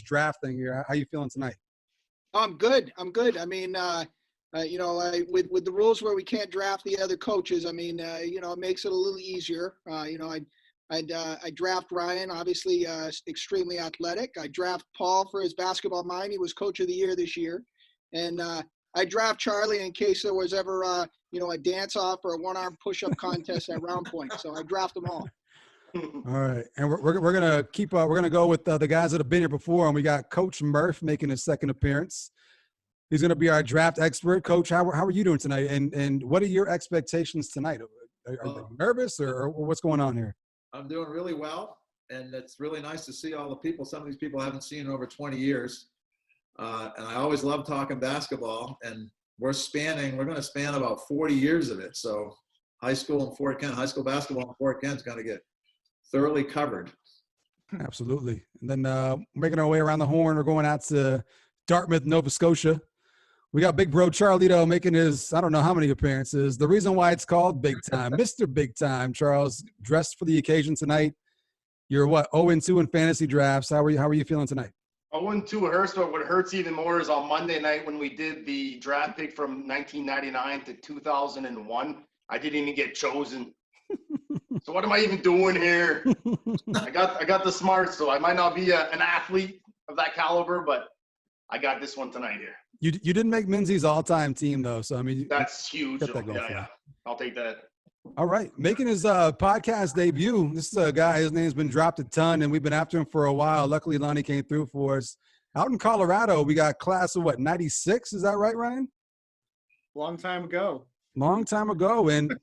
draft thing here. How you feeling tonight? I'm good. I mean, with the rules where we can't draft the other coaches, I mean, it makes it a little easier. I draft Ryan, obviously extremely athletic. I draft Paul for his basketball mind. He was coach of the year this year. And I draft Charlie in case there was ever, a dance-off or a one-arm push-up contest at round point. So I draft them all. All right. And we're going to keep we're going to go with the guys that have been here before. And we got Coach Murph making his second appearance. He's going to be our draft expert. Coach, how are you doing tonight? And what are your expectations tonight? Are you nervous or what's going on here? I'm doing really well, and it's really nice to see all the people. Some of these people I haven't seen in over 20 years. And I always love talking basketball, and we're going to span about 40 years of it. So high school basketball in Fort Kent is going to get thoroughly covered. Absolutely. And then making our way around the horn, we're going out to Dartmouth, Nova Scotia. We got Big Bro Charlito making his, I don't know how many appearances. The reason why it's called Big Time, Mr. Big Time, Charles, dressed for the occasion tonight. You're what, 0-2 in fantasy drafts. How are you feeling tonight? 0-2 hurts, but what hurts even more is on Monday night when we did the draft pick from 1999 to 2001. I didn't even get chosen. So what am I even doing here? I got the smarts, so I might not be an athlete of that caliber, but I got this one tonight here. You didn't make Minzy's all-time team, though. So, I mean. That's huge. Yeah. I'll take that. All right. Making his podcast debut, this is a guy, his name's been dropped a ton, and we've been after him for a while. Luckily, Lonnie came through for us. Out in Colorado, we got class of, 96? Is that right, Ryan? Long time ago. And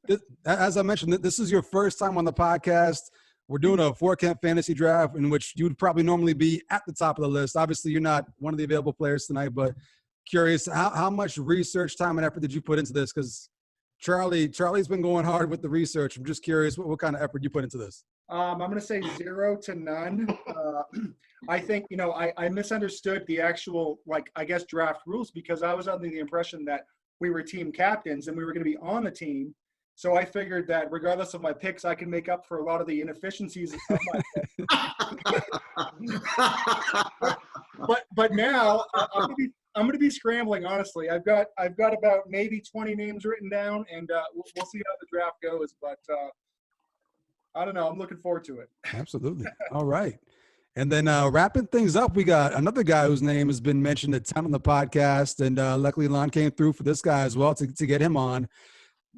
as I mentioned, this is your first time on the podcast. We're doing a Fort Kent fantasy draft in which you would probably normally be at the top of the list. Obviously, you're not one of the available players tonight, but curious, how much research, time, and effort did you put into this? Because Charlie's been going hard with the research. I'm just curious what kind of effort you put into this. I'm going to say 0 to none. I think, I misunderstood the actual, draft rules because I was under the impression that we were team captains and we were going to be on the team. So I figured that regardless of my picks, I can make up for a lot of the inefficiencies of my but now I'm going to be scrambling. Honestly, I've got about maybe 20 names written down, and we'll see how the draft goes. But I don't know. I'm looking forward to it. Absolutely. All right. And then wrapping things up, we got another guy whose name has been mentioned a ton on the podcast, and luckily Lon came through for this guy as well to get him on.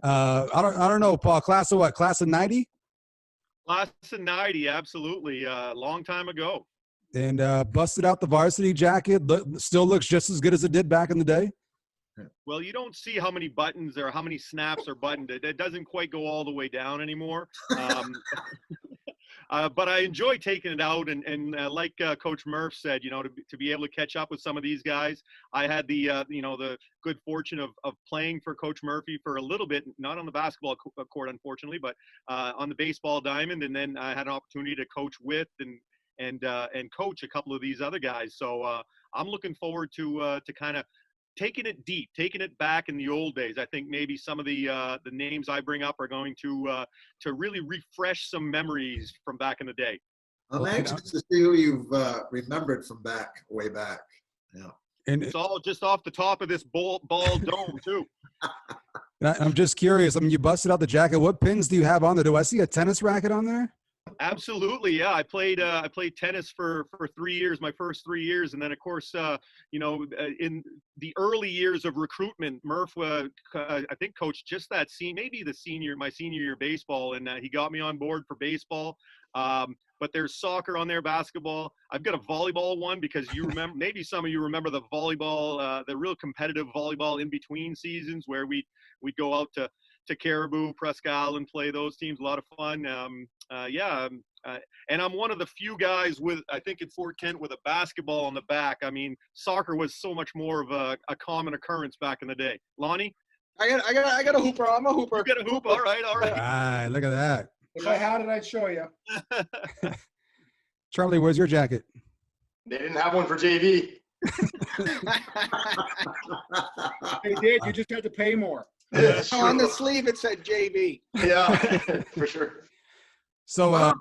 I don't know, Paul. Class of what? Class of 90? Class of 90, absolutely. Long time ago. And busted out the varsity jacket. Still looks just as good as it did back in the day. Well, you don't see how many buttons or how many snaps are buttoned. It doesn't quite go all the way down anymore. But I enjoy taking it out, and like Coach Murph said, to be able to catch up with some of these guys. I had the the good fortune of playing for Coach Murphy for a little bit, not on the basketball court, unfortunately, but on the baseball diamond, and then I had an opportunity to coach with and coach a couple of these other guys. So I'm looking forward to kind of taking it deep, taking it back in the old days. I think maybe some of the names I bring up are going to really refresh some memories from back in the day. I'm anxious to see who you've remembered from way back. Yeah. And it's all just off the top of this ball dome too. I'm just curious. I mean, you busted out the jacket. What pins do you have on there? Do I see a tennis racket on there? Absolutely, yeah. I played tennis for 3 years, my first 3 years, and then of course, in the early years of recruitment, Murph, I think, coached just that my senior year baseball, and he got me on board for baseball. But there's soccer on there, basketball. I've got a volleyball one because you remember, maybe some of you remember the volleyball, the real competitive volleyball in between seasons where we'd go out to Caribou, Presque Isle, play those teams. A lot of fun. And I'm one of the few guys I think in Fort Kent with a basketball on the back. I mean, soccer was so much more of a common occurrence back in the day. Lonnie? I got a hooper. I'm a hooper. You got a hoop? All right. All right, look at that. If I had it, I'd show you. Charlie, where's your jacket? They didn't have one for JV. They did. You just had to pay more. Yeah, on the sleeve, it said JV. Yeah, for sure. So,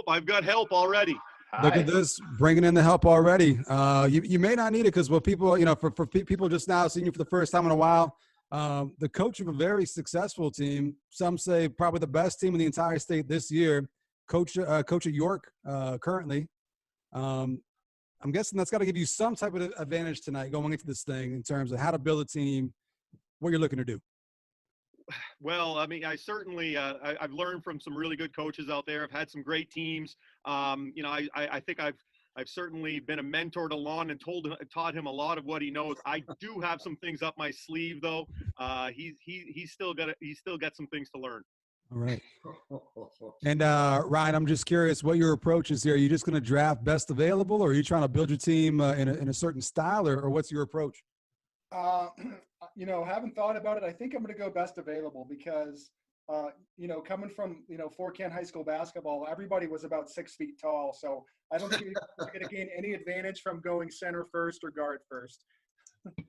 I've got help already. Look Hi. at this, bringing in the help already. You may not need it because what people, for people just now seeing you for the first time in a while, the coach of a very successful team, some say probably the best team in the entire state this year, coach at York currently. I'm guessing that's got to give you some type of advantage tonight going into this thing in terms of how to build a team, what you're looking to do. Well, I mean, I certainly I've learned from some really good coaches out there. I've had some great teams. I think I've certainly been a mentor to Laughn and taught him a lot of what he knows. I do have some things up my sleeve, though. He's still got some things to learn. All right. And Ryan, I'm just curious what your approach is here. Are you just going to draft best available, or are you trying to build your team in a certain style, or what's your approach? Haven't thought about it. I think I'm going to go best available because, coming from, Fort Kent High School basketball, everybody was about 6 feet tall. So I don't think you're going to gain any advantage from going center first or guard first.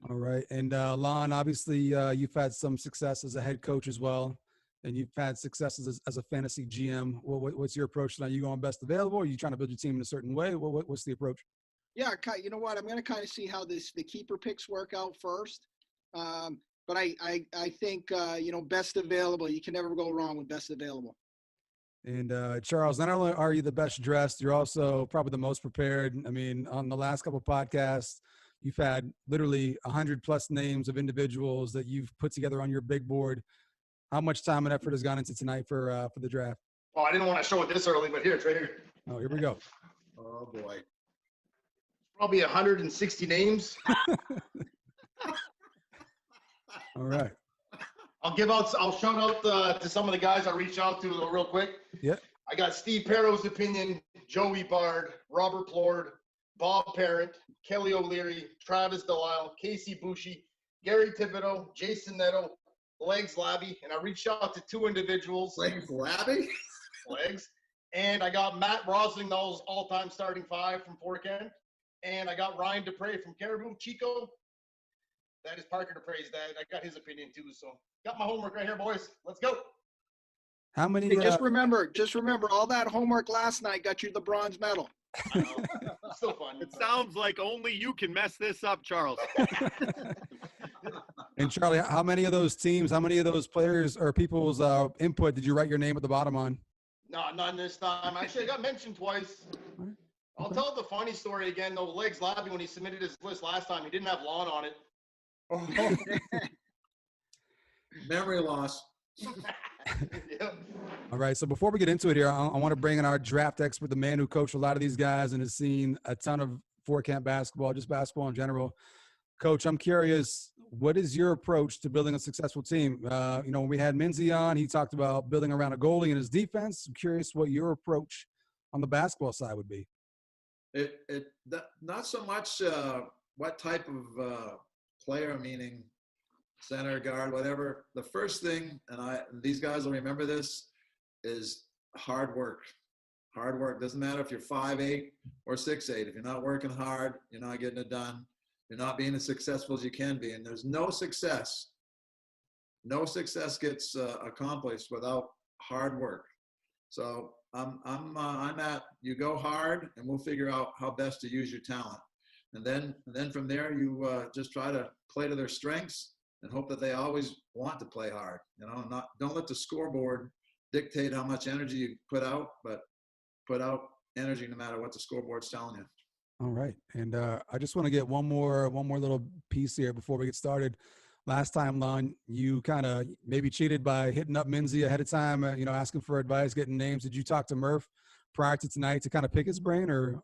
All right. And Laughn, obviously you've had some success as a head coach as well, and you've had successes as a fantasy GM. What's your approach tonight? Are you going best available? Or are you trying to build your team in a certain way? What's the approach? Yeah, you know what? I'm going to kind of see how the keeper picks work out first. But I think, best available, you can never go wrong with best available. And Charles, not only are you the best dressed, you're also probably the most prepared. I mean, on the last couple of podcasts, you've had literally 100+ names of individuals that you've put together on your big board. How much time and effort has gone into tonight for the draft? Oh, I didn't want to show it this early, but here, it's right here. Oh, here we go. Oh boy. Probably 160 names. All right. I'll shout out to some of the guys I reached out to real quick. Yeah. I got Steve Perro's opinion, Joey Bard, Robert Plord, Bob Parent, Kelly O'Leary, Travis Delisle, Casey Bushi, Gary Thibodeau, Jason Netto, Legs Labby, and I reached out to 2 individuals. Legs Labby? Legs. And I got Matt Roslingdale's all-time starting 5 from Fort Kent. And I got Ryan Dupre from Caribou. Chico, that is Parker Dupre's dad. I got his opinion too. So got my homework right here, boys. Let's go. How many? Hey, just remember, all that homework last night got you the bronze medal. I know. Still fun. It sounds like only you can mess this up, Charles. And Charlie, how many of those teams, how many of those players or people's input did you write your name at the bottom on? No, none this time. Actually, I got mentioned twice. I'll tell the funny story again, though. Legs Labby, when he submitted his list last time, he didn't have Laughn on it. Memory loss. Yep. All right. So before we get into it here, I want to bring in our draft expert, the man who coached a lot of these guys and has seen a ton of Fort Kent basketball, just basketball in general. Coach, I'm curious, what is your approach to building a successful team? When we had Minzy on, he talked about building around a goalie and his defense. I'm curious what your approach on the basketball side would be. Not so much what type of player, meaning center, guard, whatever. The first thing, and these guys will remember this, is hard work. Hard work. Doesn't matter if you're 5'8" or 6'8". If you're not working hard, you're not getting it done. You're not being as successful as you can be. And there's no success gets accomplished without hard work. So I'm at, you go hard and we'll figure out how best to use your talent. And then from there, you just try to play to their strengths and hope that they always want to play hard. Don't let the scoreboard dictate how much energy you put out, but put out energy no matter what the scoreboard's telling you. All right. And I just want to get one more little piece here before we get started. Last time, Laughn, you kind of maybe cheated by hitting up Minzy ahead of time, asking for advice, getting names. Did you talk to Murph prior to tonight to kind of pick his brain, or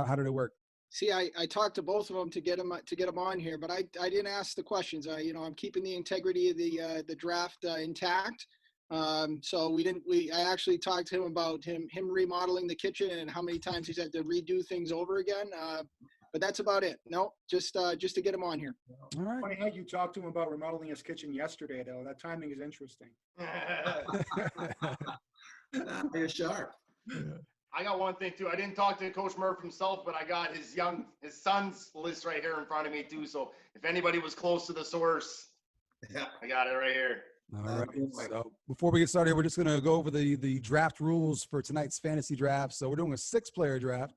how did it work? See, I talked to both of them to get them on here, but I didn't ask the questions. I'm keeping the integrity of the draft intact. So I actually talked to him about him remodeling the kitchen and how many times he's had to redo things over again. But that's about it. No, just to get him on here. All right. Funny how you talked to him about remodeling his kitchen yesterday, though. That timing is interesting. You're sharp. I got one thing too. I didn't talk to Coach Murph himself, but I got his son's list right here in front of me too. So if anybody was close to the source, Yeah. I got it right here. All right. So before we get started, we're just going to go over the draft rules for tonight's fantasy draft. So we're doing a 6-player draft.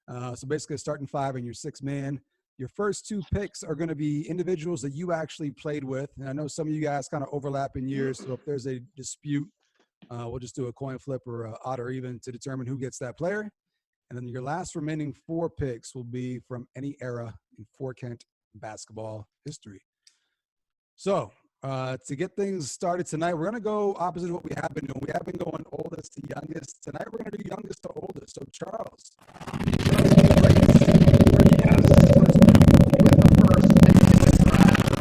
So basically a starting five and your six man. Your first two picks are going to be individuals that you actually played with. And I know some of you guys kind of overlap in years. So if there's a dispute, we'll just do a coin flip or odd or even to determine who gets that player. And then your last remaining four picks will be from any era in Kent basketball history. So to get things started tonight, we're going to go opposite of what we have been doing. We have been going oldest to youngest. Tonight we're going to do youngest to oldest. So Charles.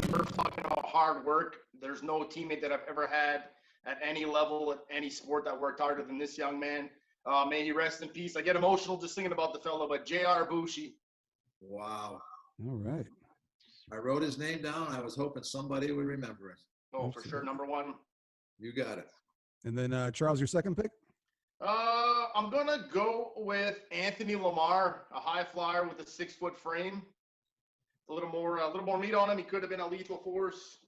We're talking about hard work. There's no teammate that I've ever had at any level, at any sport that worked harder than this young man. May he rest in peace. I get emotional just thinking about the fellow, but J.R. Bushi. Wow. All right. I wrote his name down. I was hoping somebody would remember it. Oh, for sure, number one. You got it. And then Charles, your second pick? I'm gonna go with Anthony Lamar, a high flyer with a 6-foot frame. A little more meat on him. He could have been a lethal force.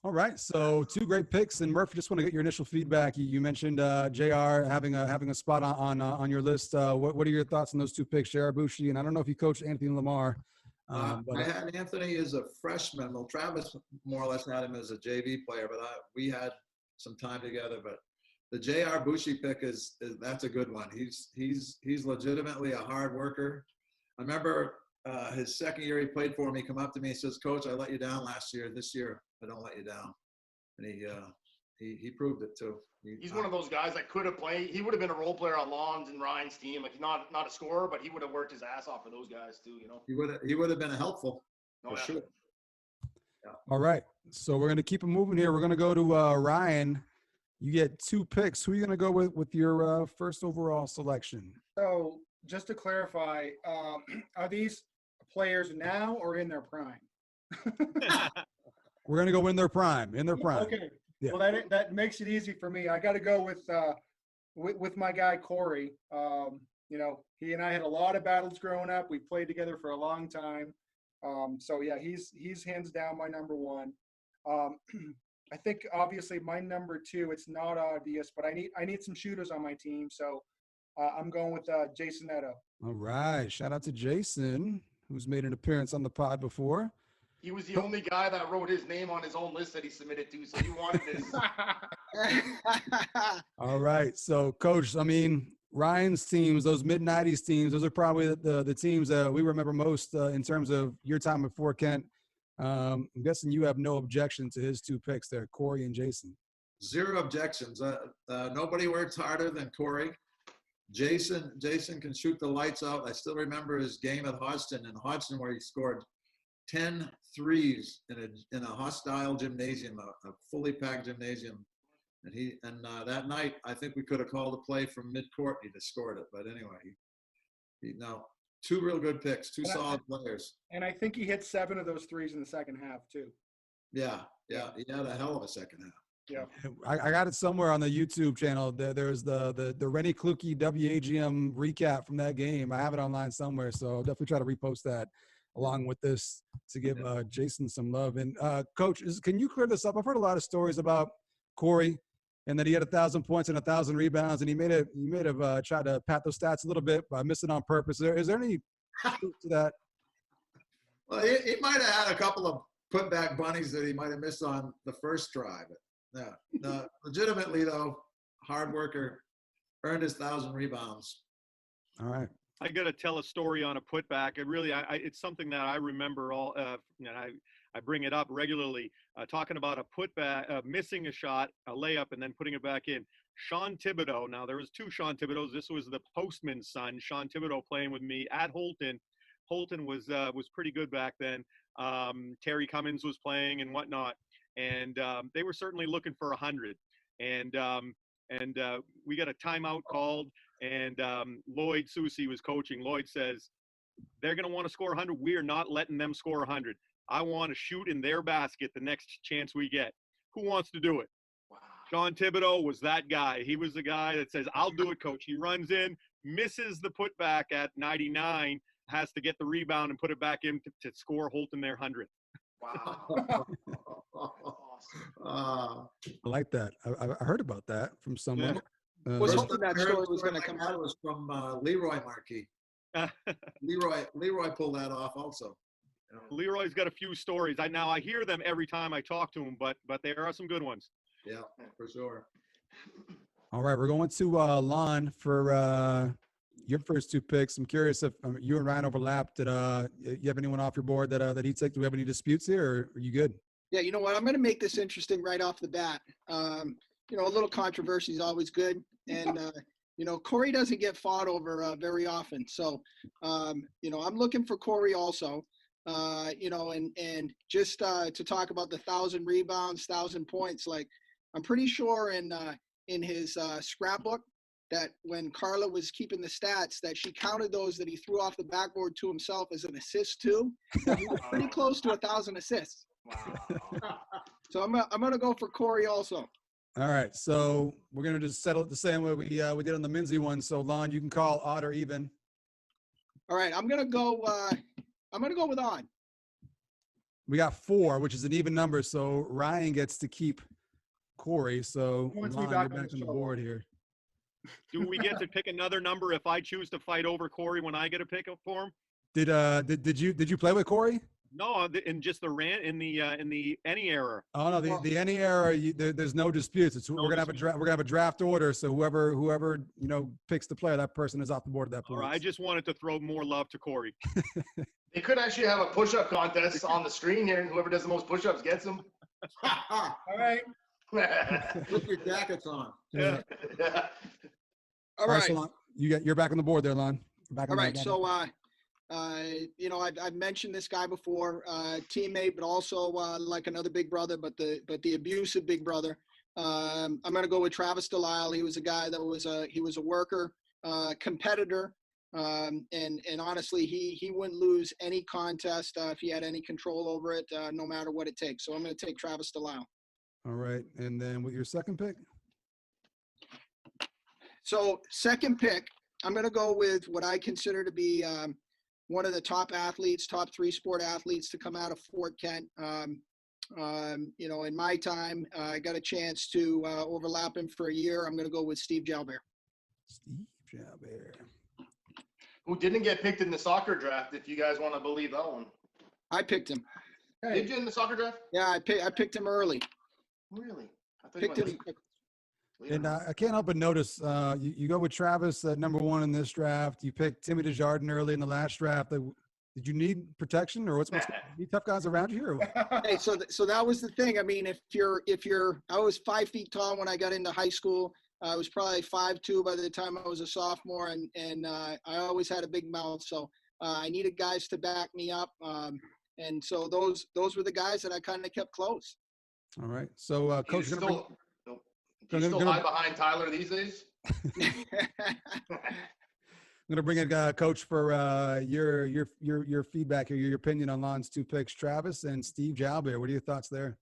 All right, so two great picks, and Murph, just want to get your initial feedback. You mentioned Jr. having a spot on your list. What are your thoughts on those two picks, J.R. Bushi, and I don't know if you coached Anthony Lamar. I had Anthony as a freshman. Well, Travis more or less had him as a JV player, but we had some time together. But the J.R. Bushi pick is that's a good one. He's legitimately a hard worker. I remember his second year he played for me. He come up to me and says, "Coach, I let you down last year. This year I don't let you down." And he proved it too. He's one of those guys that could have played. He would have been a role player on Laughn's and Ryan's team. Like not a scorer, but he would have worked his ass off for those guys too. You know. He would have been helpful Oh, for yeah. sure. Yeah. All right, so we're gonna keep it moving here. We're gonna go to Ryan. You get two picks. Who are you gonna go with your first overall selection? So just to clarify, are these players now or in their prime? We're gonna go in their prime. In their prime. Okay. Yeah. Well, that makes it easy for me. I got to go with my guy Corey. You know, he and I had a lot of battles growing up. We played together for a long time. So yeah, he's hands down my number one. I think obviously my number two. It's not obvious, but I need some shooters on my team. So I'm going with Jason Neto. All right. Shout out to Jason, who's made an appearance on the pod before. He was the only guy that wrote his name on his own list that he submitted to, so he wanted this. All right. So, Coach, I mean, Ryan's teams, those mid-'90s teams, those are probably the teams that we remember most in terms of your time at Kent. I'm guessing you have no objection to his two picks there, Corey and Jason. Zero objections. Nobody works harder than Corey. Jason can shoot the lights out. I still remember his game at Hodgson where he scored 10 threes in a hostile gymnasium, a fully packed gymnasium. And that night, I think we could have called a play from midcourt. He'd have scored it. But anyway, two real good picks, two solid players. And I think he hit 7 of those threes in the second half too. Yeah. He had a hell of a second half. Yeah. I got it somewhere on the YouTube channel. There's the Rennie Kluge WAGM recap from that game. I have it online somewhere, so I'll definitely try to repost that along with this to give Jason some love. And Coach, can you clear this up? I've heard a lot of stories about Corey and that he had 1,000 points and 1,000 rebounds, and he may have tried to pat those stats a little bit by missing on purpose. Is there any truth to that? Well, he might have had a couple of putback bunnies that he might have missed on the first try, but no, legitimately though, hard worker, earned his 1,000 rebounds. All right. I got to tell a story on a putback. It really, it's something that I remember all, and I bring it up regularly, talking about a putback, missing a shot, a layup, and then putting it back in. Sean Thibodeau. Now there was two Sean Thibodeaus. This was the postman's son, Sean Thibodeau, playing with me at Holton. Holton was pretty good back then. Terry Cummins was playing and whatnot, and they were certainly looking for 100. And we got a timeout called. And Lloyd Susi was coaching. Lloyd says, they're going to want to score 100. We are not letting them score 100. I want to shoot in their basket the next chance we get. Who wants to do it? Wow. Sean Thibodeau was that guy. He was the guy that says, I'll do it, coach. He runs in, misses the putback at 99, has to get the rebound and put it back in to score Holton their 100. Wow. I like that. I heard about that from someone. Was First hoping time that I heard story a was story going to like come that out. was from Leroy Marquis. Leroy pulled that off also. You know? Leroy's got a few stories. I hear them every time I talk to him, but there are some good ones. Yeah, for sure. All right, we're going to Laughn for your first two picks. I'm curious if you and Ryan overlapped. Did you have anyone off your board that he took? Do we have any disputes here, or are you good? Yeah, you know what? I'm going to make this interesting right off the bat. You know, a little controversy is always good. And, you know, Corey doesn't get fought over very often. So, you know, I'm looking for Corey also. You know, and just to talk about the 1,000 rebounds, 1,000 points, like I'm pretty sure in his scrapbook that when Carla was keeping the stats, that she counted those that he threw off the backboard to himself as an assist too. And he was pretty close to 1,000 assists. Wow. So I'm gonna go for Corey also. All right, so we're gonna just settle it the same way we did on the Minzy one. So Laughn, you can call odd or even. All right, I'm gonna go with odd. We got 4, which is an even number. So Ryan gets to keep Corey. So He wants me Laughn, back you're on back the on the show. board here. Do we get to pick another number if I choose to fight over Corey when I get a pick up for him? Did you play with Corey? No, in just the rant in the any era. Oh no, the any era, there's no disputes. It's, No we're gonna have a dispute. draft. We're gonna have a draft order. So whoever you know picks the player, that person is off the board at that All point. right, I just wanted to throw more love to Corey. They could actually have a push-up contest on the screen here, and whoever does the most push-ups gets them. All right. Put your jackets on. Yeah. All right. So Laughn, you're back on the board there, Laughn. Back on All right. that. So you know, I've mentioned this guy before, teammate, but also like another big brother, but the abusive big brother. I'm gonna go with Travis Delisle. He was a guy that was he was a worker, competitor, and honestly, he wouldn't lose any contest if he had any control over it, no matter what it takes. So I'm gonna take Travis Delisle. All right, and then with your second pick. So second pick, I'm gonna go with what I consider to be one of the top athletes, top 3 sport athletes to come out of Fort Kent. You know, in my time, I got a chance to overlap him for a year. I'm going to go with Steve Jalbert. Steve Jalbert. Who didn't get picked in the soccer draft, if you guys want to believe that one. I picked him. Did you in the soccer draft? Yeah, I picked him early. Really? I thought Picked you him. went And I can't help but notice you go with Travis at number 1 in this draft. You picked Timmy Desjardins early in the last draft. Did you need protection, or what's need tough guys around you? Or what? Hey, so that was the thing. I mean, if you're, I was 5 feet tall when I got into high school. I was probably 5'2" by the time I was a sophomore, and I always had a big mouth. So I needed guys to back me up, and so those were the guys that I kind of kept close. All right. So coach, Do gonna you still hide behind Tyler these days? I'm going to bring in Coach for your feedback or your opinion on Laughn's 2 picks, Travis and Steve Jalbert. What are your thoughts there?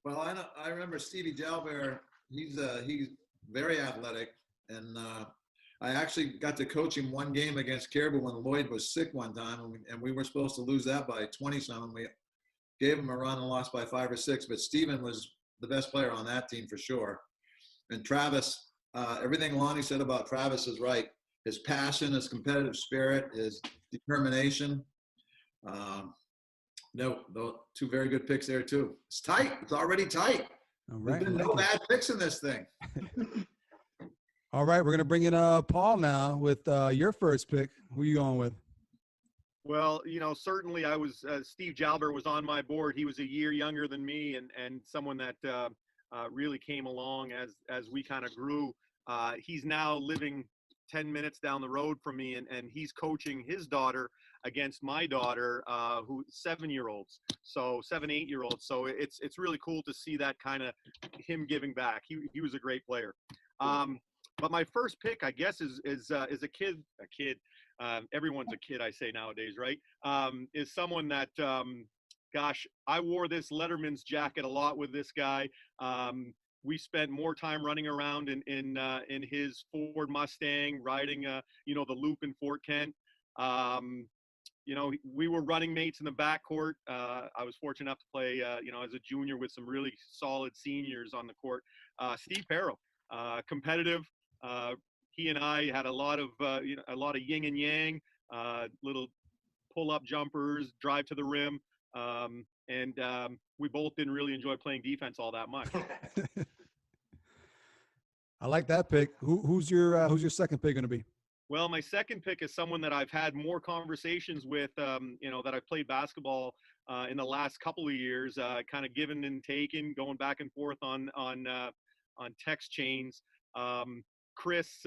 Well, I remember Stevie Jalbert. He's very athletic, and I actually got to coach him one game against Caribou when Lloyd was sick one time, and we were supposed to lose that by 20-something. We gave him a run and lost by 5 or 6, but Steven was the best player on that team for sure. And Travis, everything Lonnie said about Travis is right. His passion, his competitive spirit, his determination. No, 2 very good picks there too. It's tight. It's already tight. All There's right. been no bad picks in this thing. All right. We're going to bring in Paul now with your first pick. Who are you going with? Well, you know, certainly I was Steve Jalbert was on my board. He was a year younger than me, and someone that really came along as we kind of grew. He's now living 10 minutes down the road from me, and he's coaching his daughter against my daughter, who 7-year-olds, so 7-8-year-olds. So it's really cool to see that kind of him giving back. He was a great player. But my first pick, I guess, is a kid. Everyone's a kid, I say nowadays, right? Is someone that, gosh, I wore this Letterman's jacket a lot with this guy. We spent more time running around in his Ford Mustang, riding, you know, the loop in Fort Kent. You know, we were running mates in the backcourt. I was fortunate enough to play, you know, as a junior with some really solid seniors on the court. Steve Perro, competitive, He and I had a lot of yin and yang, little pull-up jumpers, drive to the rim, and we both didn't really enjoy playing defense all that much. I like that pick. Who's your second pick going to be? Well, my second pick is someone that I've had more conversations with, that I've played basketball in the last couple of years, kind of given and taken, going back and forth on text chains. Chris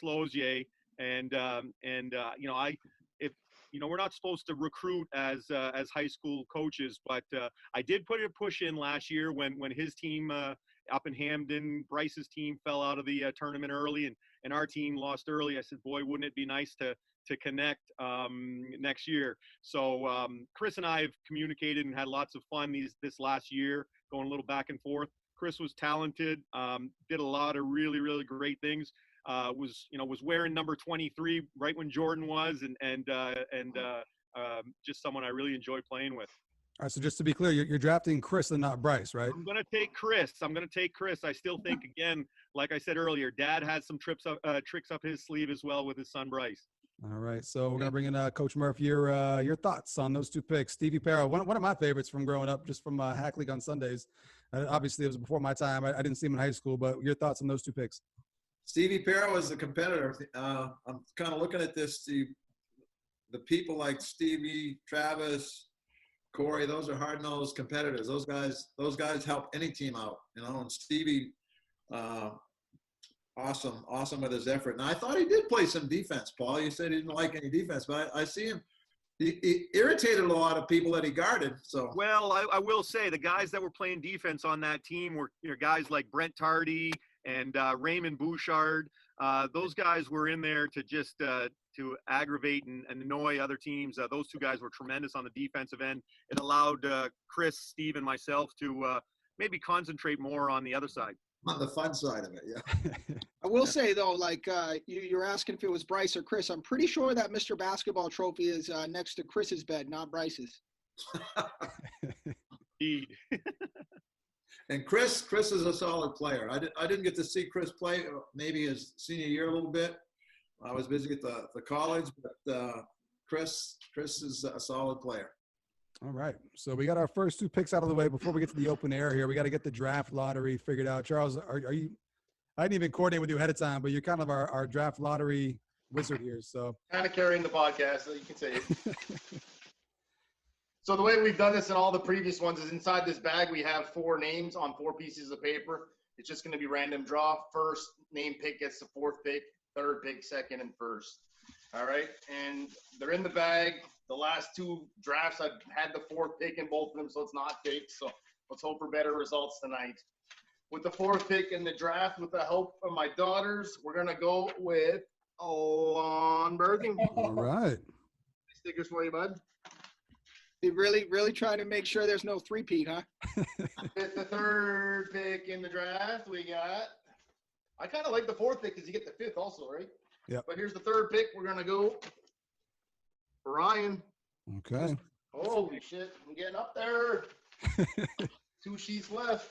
Lozier, and we're not supposed to recruit as high school coaches, but I did put a push in last year when his team up in Hamden, Bryce's team fell out of the tournament early, and our team lost early. I said, boy, wouldn't it be nice to connect next year? So Chris and I have communicated and had lots of fun this last year, going a little back and forth. Chris was talented, did a lot of really, really great things. Was wearing number 23 right when Jordan was, and just someone I really enjoy playing with. All right, so just to be clear, you're drafting Chris and not Bryce, right? I'm gonna take Chris. I still think, again, like I said earlier, Dad has some tricks up his sleeve as well with his son Bryce. All right, so we're gonna bring in Coach Murph. Your thoughts on those two picks? Stevie Perro, one of my favorites from growing up, just from Hack League on Sundays. Obviously, it was before my time. I didn't see him in high school, but your thoughts on those two picks? Stevie Perro is the competitor. I'm kind of looking at this. The people like Stevie, Travis, Corey, those are hard-nosed competitors. Those guys help any team out, and Stevie, awesome with his effort. And I thought he did play some defense, Paul. You said he didn't like any defense, but I see him. He irritated a lot of people that he guarded. So well, I will say the guys that were playing defense on that team were guys like Brent Tardy and Raymond Bouchard. Those guys were in there to just to aggravate and annoy other teams. Those two guys were tremendous on the defensive end. It allowed Chris, Steve, and myself to maybe concentrate more on the other side. On the fun side of it, yeah. I will say, though, like you're asking if it was Bryce or Chris. I'm pretty sure that Mr. Basketball trophy is next to Chris's bed, not Bryce's. Indeed. And Chris is a solid player. I didn't get to see Chris play maybe his senior year a little bit. I was busy at the college, but Chris is a solid player. All right. So we got our first two picks out of the way. Before we get to the open air here, we got to get the draft lottery figured out. Charles, are you – I didn't even coordinate with you ahead of time, but you're kind of our draft lottery wizard here. So kind of carrying the podcast, so you can say it. So the way we've done this in all the previous ones is inside this bag we have 4 names on 4 pieces of paper. It's just going to be random draw. First name pick gets the 4th pick, 3rd pick, 2nd, and 1st. All right, and they're in the bag. The last 2 drafts, I've had the 4th pick in both of them, so it's not fake. So let's hope for better results tonight. With the 4th pick in the draft, with the help of my daughters, we're going to go with Laughn Berthiaume. All right. Stickers for you, bud. They really trying to make sure there's no 3-peat, huh? With the 3rd pick in the draft, we got – I kind of like the 4th pick because you get the 5th also, right? Yeah. But here's the 3rd pick. We're going to go Ryan. Okay. Holy shit. I'm getting up there. 2 sheets left.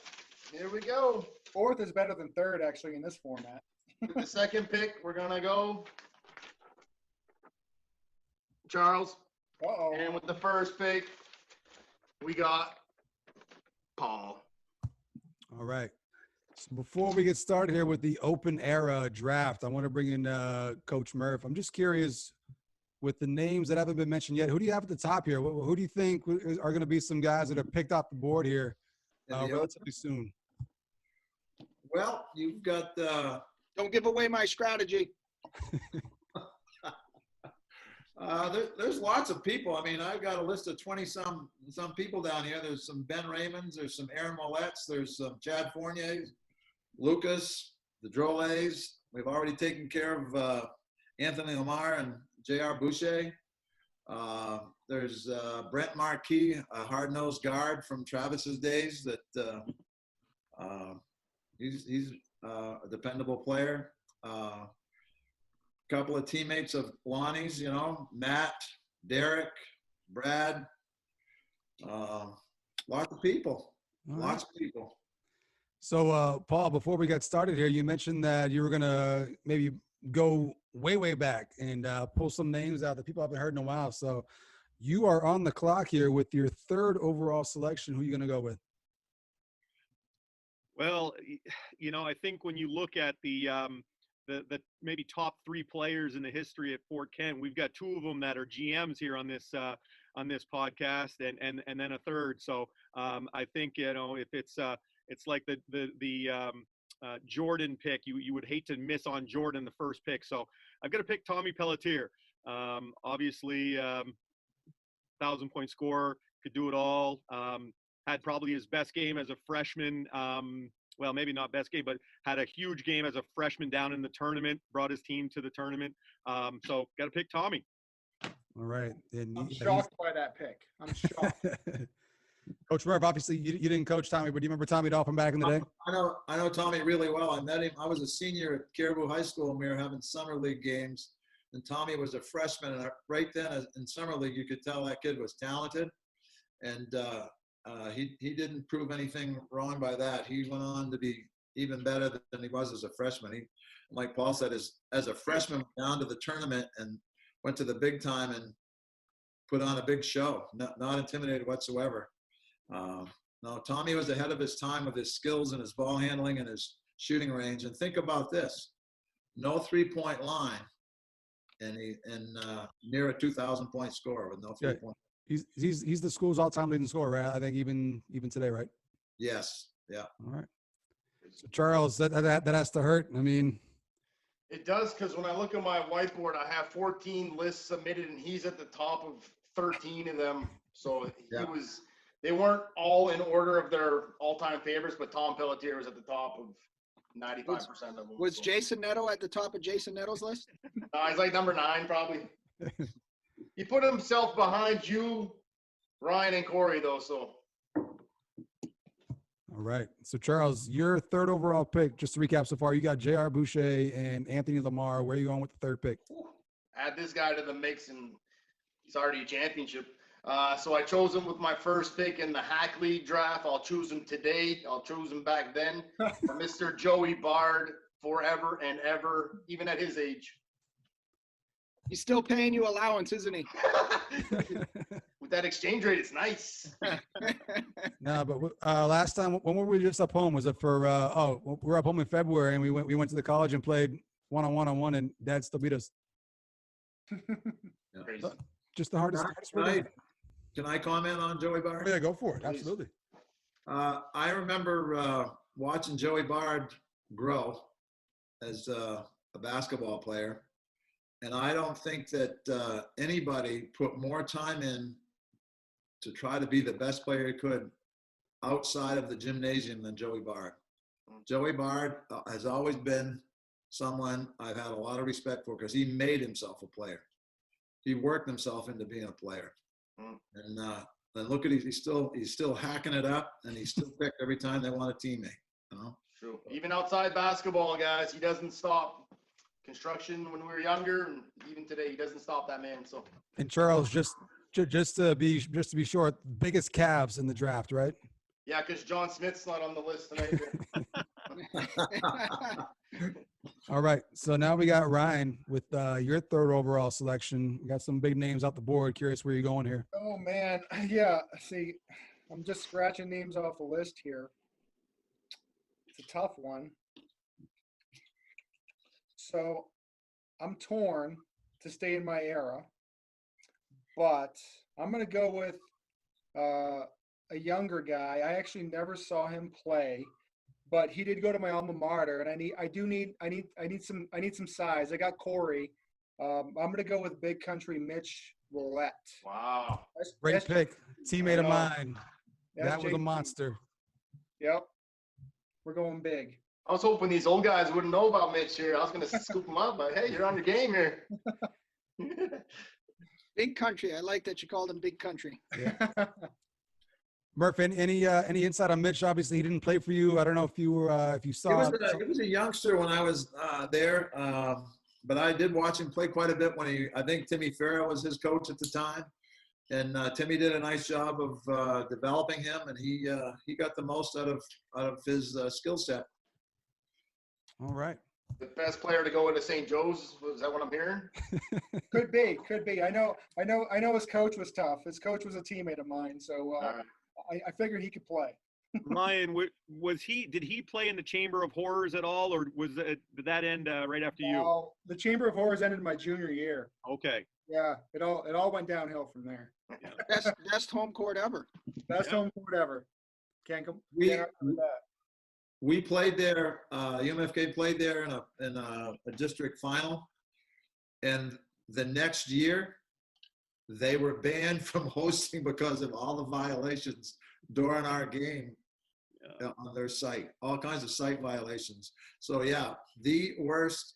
Here we go. 4th is better than 3rd, actually, in this format. With the 2nd pick, we're going to go Charles. Uh-oh. And with the 1st pick, we got Paul. All right. So before we get started here with the open era draft, I want to bring in Coach Murph. I'm just curious, with the names that haven't been mentioned yet, who do you have at the top here? Who do you think are going to be some guys that are picked off the board here relatively soon? Well, you've got Don't give away my strategy. there's lots of people. I mean, I've got a list of 20-some people down here. There's some Ben Raymonds. There's some Aaron Molletts. There's some Chad Fourniers, Lucas, the Drolets. We've already taken care of Anthony Lamar and J.R. Boucher. There's Brent Marquis, a hard-nosed guard from Travis's days that he's a dependable player. Couple of teammates of Lonnie's, Matt, Derek, Brad, lots of people. All Lots right. of people. So, Paul, before we get started here, you mentioned that you were going to maybe go way, way back and pull some names out that people haven't heard in a while. So you are on the clock here with your third overall selection. Who are you going to go with? Well, I think when you look at the maybe top 3 players in the history at Fort Kent, we've got 2 of them that are GMs here on this podcast, and then a third. So I think if it's like the Jordan pick, you would hate to miss on Jordan the first pick. So I've got to pick Tommy Pelletier. Obviously, 1,000-point scorer, could do it all. Had probably his best game as a freshman. Well, maybe not best game, but had a huge game as a freshman down in the tournament, brought his team to the tournament. So got to pick Tommy. All right. And I'm shocked by that pick. I'm shocked. Coach Murph, obviously you didn't coach Tommy, but do you remember Tommy Dahl from back in the day? I know Tommy really well. I met him. I was a senior at Caribou High School, and we were having summer league games. And Tommy was a freshman, and right then in summer league, you could tell that kid was talented. And he didn't prove anything wrong by that. He went on to be even better than he was as a freshman. He, like Paul said, as a freshman, went down to the tournament and went to the big time and put on a big show. Not intimidated whatsoever. No, Tommy was ahead of his time with his skills and his ball handling and his shooting range. And think about this: no 3-point line, and near a 2,000-point score with no 3-point. He's the school's all-time leading scorer, right? I think even today, right? Yes. Yeah. All right. So Charles, that has to hurt. I mean, it does, because when I look at my whiteboard, I have 14 lists submitted, and he's at the top of 13 of them. So they weren't all in order of their all-time favorites, but Tom Pelletier was at the top of 95% of them. Was Jason Netto at the top of Jason Netto's list? He's like number 9, probably. He put himself behind you, Ryan, and Corey, though. So. All right. So Charles, your third overall pick. Just to recap so far, you got J.R. Boucher and Anthony Lamar. Where are you going with the third pick? Add this guy to the mix, and he's already a championship. So I chose him with my first pick in the Hack League draft. I'll choose him today. I'll choose him back then. For Mr. Joey Bard, forever and ever, even at his age. He's still paying you allowance, isn't he? With that exchange rate, it's nice. No, but last time, when were we just up home? Was it for? We were up home in February, and we went to the college and played one-on-one, and Dad still beat us. Crazy. Just the hardest. Can I comment on Joey Bard? Yeah, go for it. Absolutely. I remember watching Joey Bard grow as a basketball player. And I don't think that anybody put more time in to try to be the best player he could outside of the gymnasium than Joey Bard. Joey Bard has always been someone I've had a lot of respect for because he made himself a player. He worked himself into being a player. And look at he's still hacking it up, and he's still picked every time they want a teammate. You know? True. Even outside basketball, guys, he doesn't stop. Construction when we were younger, and even today, he doesn't stop that man. So. And Charles, just to be short, biggest Cavs in the draft, right? Yeah, because John Smith's not on the list tonight. All right, so now we got Ryan with your third overall selection. We got some big names off the board. Curious where you're going here. Oh man, yeah. See, I'm just scratching names off the list here. It's a tough one. So I'm torn to stay in my era, but I'm going to go with a younger guy. I actually never saw him play, but he did go to my alma mater, and I need some size. I got Corey. I'm going to go with Big Country Mitch Roulette. Wow. Great pick. Teammate of mine. That was a monster. Yep. We're going big. I was hoping these old guys wouldn't know about Mitch here. I was going to scoop him up, but hey, you're on your game here. Big Country. I like that you called him Big Country. Yeah. Murph, any insight on Mitch? Obviously, he didn't play for you. I don't know if you saw. He was a youngster when I was there, but I did watch him play quite a bit when I think Timmy Farrow was his coach at the time. And Timmy did a nice job of developing him, and he got the most out of his skill set. All right. The best player to go into St. Joe's, is that what I'm hearing? Could be. I know his coach was tough. His coach was a teammate of mine, so I figured he could play. Ryan, did he play in the Chamber of Horrors at all, or did that end right after you? Well, the Chamber of Horrors ended my junior year. Okay. Yeah, it all went downhill from there. Best home court ever. Best home court ever. Can't argue with that. We played there. UMFK played there in a district final, and the next year they were banned from hosting because of all the violations during our game on their site. All kinds of site violations. So yeah, the worst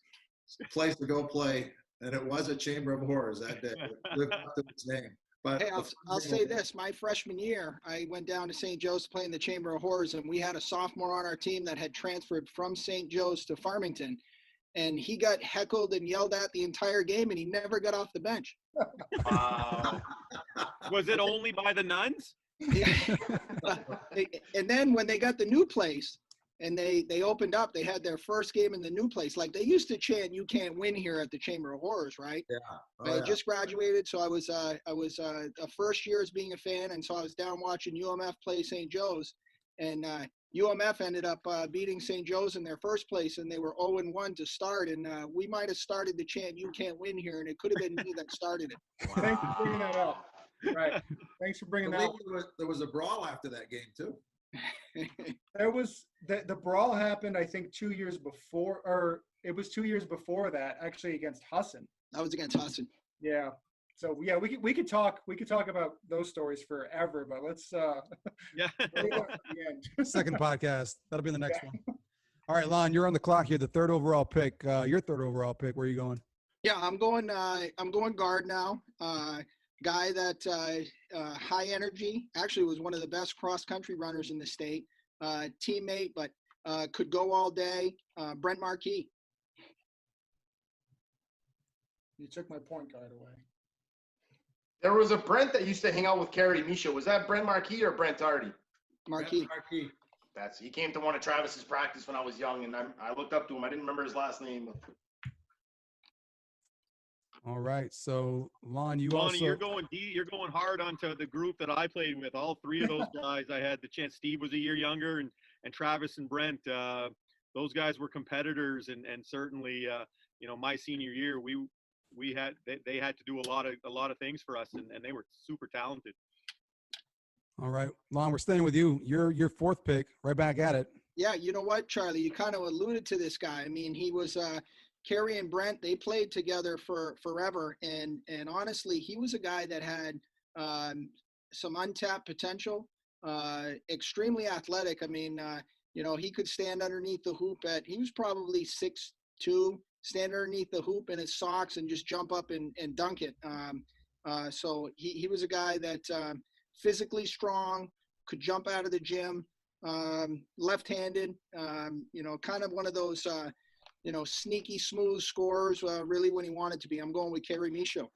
place to go play, and it was a Chamber of Horrors that day. It lived up to its name. But Hey, I'll say this. My freshman year, I went down to St. Joe's to play in the Chamber of Horrors, and we had a sophomore on our team that had transferred from St. Joe's to Farmington. And he got heckled and yelled at the entire game, and he never got off the bench. Wow. Was it only by the nuns? And then when they got the new place and they opened up, they had their first game in the new place. Like they used to chant, "You can't win here" at the Chamber of Horrors, right? Yeah. I just graduated, so I was a first year as being a fan, and so I was down watching UMF play St. Joe's, and UMF ended up beating St. Joe's in their first place, and they were 0-1 to start, and we might have started the chant, "You can't win here," and it could have been me that started it. Thanks for bringing that up. Right. Thanks for bringing that up. There was a brawl after that game too. There was the brawl happened, I think, 2 years before, or it was 2 years before that, actually, against Husson. That was against Husson. Yeah. So yeah, we could talk about those stories forever, but let's Yeah. Second podcast. That'll be the next one. All right, Lon, you're on the clock here. The third overall pick. Your third overall pick. Where are you going? Yeah, I'm going guard now. Guy that high energy, actually was one of the best cross country runners in the state. Teammate, but could go all day. Brent Marquis. You took my point guard away. There was a Brent that used to hang out with Carrie Misha. Was that Brent Marquis or Brent Hardy? Marquis. He came to one of Travis's practice when I was young, and I looked up to him. I didn't remember his last name. All right. So, Lon, Lonnie, you're going hard onto the group that I played with. All three of those guys, I had the chance. Steve was a year younger, and Travis and Brent. Those guys were competitors, and certainly, my senior year, they had to do a lot of things for us, and they were super talented. All right, Lon, we're staying with you. Your fourth pick, right back at it. Yeah, you know what, Charlie? You kind of alluded to this guy. I mean, he was Kerry and Brent. They played together for forever, and honestly, he was a guy that had some untapped potential. Extremely athletic. I mean, he could stand underneath the hoop he was probably 6'2", stand underneath the hoop in his socks and just jump up and dunk it. So he was a guy that physically strong, could jump out of the gym, left-handed, kind of one of those, sneaky, smooth scorers, really when he wanted to be. I'm going with Kerry Michaud.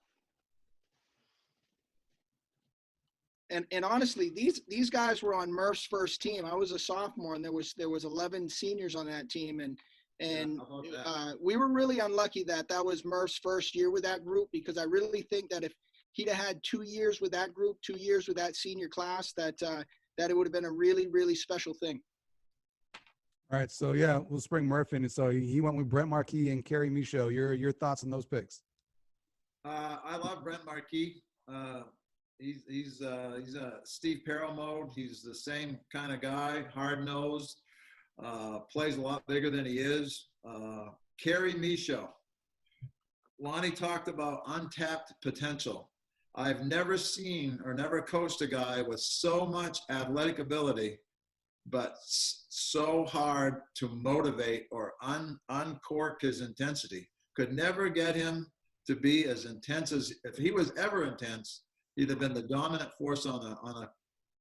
And honestly, these guys were on Murph's first team. I was a sophomore, and there was 11 seniors on that team, and we were really unlucky that was Murph's first year with that group, because I really think that if he'd have had 2 years with that group, 2 years with that senior class, that it would have been a really, really special thing. All right, so yeah, we'll bring Murph in. So he went with Brent Marquis and Kerry Michaud. Your thoughts on those picks? I love Brent Marquis. He's a Steve Perrell mode. He's the same kind of guy, hard nosed, plays a lot bigger than he is. Kerry Michaud. Lonnie talked about untapped potential. I've never seen or never coached a guy with so much athletic ability, but so hard to motivate or uncork his intensity. Could never get him to be as intense as, if he was ever intense, he'd have been the dominant force on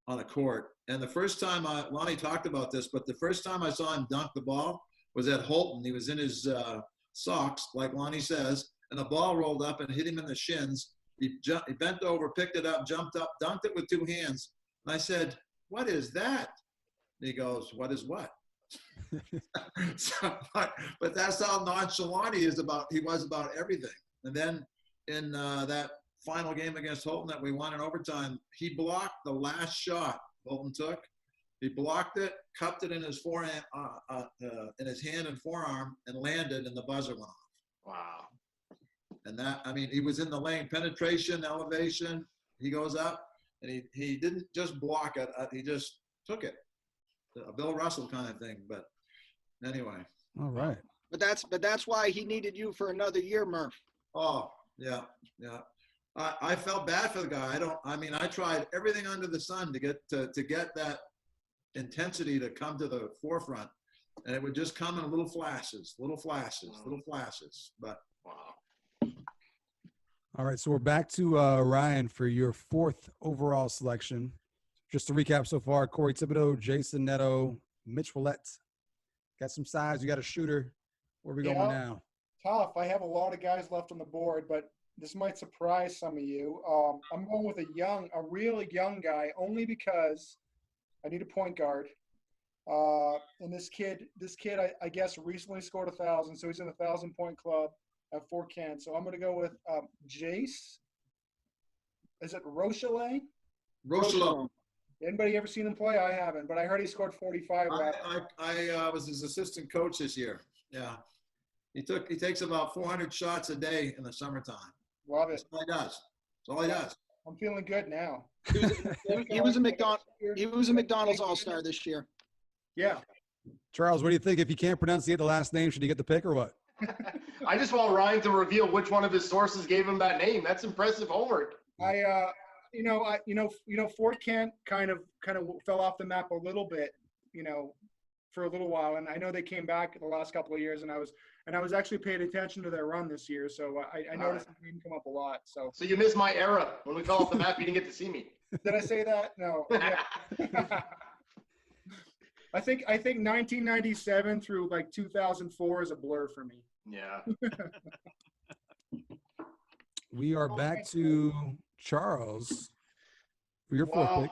a court. And the first time Lonnie talked about this, but the first time I saw him dunk the ball was at Holton. He was in his socks, like Lonnie says, and the ball rolled up and hit him in the shins. He bent over, picked it up, jumped up, dunked it with 2 hands. And I said, "What is that?" And he goes, "What is what?" but that's how nonchalant he was about everything. And then in that final game against Holton that we won in overtime, he blocked the last shot Holton took. He blocked it, cupped it in his forehand, in his hand and forearm, and landed, and the buzzer went off. Wow. And that, I mean, he was in the lane, penetration, elevation. He goes up, and he didn't just block it. He just took it. A Bill Russell kind of thing. But anyway. All right. But that's why he needed you for another year, Murph. Oh, yeah. I felt bad for the guy. I tried everything under the sun to get that intensity to come to the forefront, and it would just come in little flashes. But Wow. All right, so we're back to Ryan for your 4th overall selection. Just to recap so far, Corey Thibodeau, Jason Neto, Mitch Willette. Got some size. You got a shooter. Where are we going now? Tough. I have a lot of guys left on the board, but this might surprise some of you. I'm going with a really young guy, only because I need a point guard. And this kid, I guess, recently scored 1,000, so he's in the 1,000-point club at Fort Kent. So I'm going to go with Jace. Is it Rochelet? Rochelet. Anybody ever seen him play? I haven't, but I heard he scored 45. I was his assistant coach this year. Yeah, he takes about 400 shots a day in the summertime. Love it. That's all he does. I'm feeling good now. He was a McDonald's All-Star this year. Yeah. Charles, what do you think? If you can't pronounce the last name, should he get the pick or what? I just want Ryan to reveal which one of his sources gave him that name. That's impressive homework. Fort Kent kind of fell off the map a little bit, for a little while, and I know they came back the last couple of years, and I was actually paying attention to their run this year, so I noticed the name come up a lot. So you missed my era when we fell off the map. You didn't get to see me. Did I say that? No. Yeah. I think 1997 through like 2004 is a blur for me. Yeah. We are back to Charles for your 4th pick.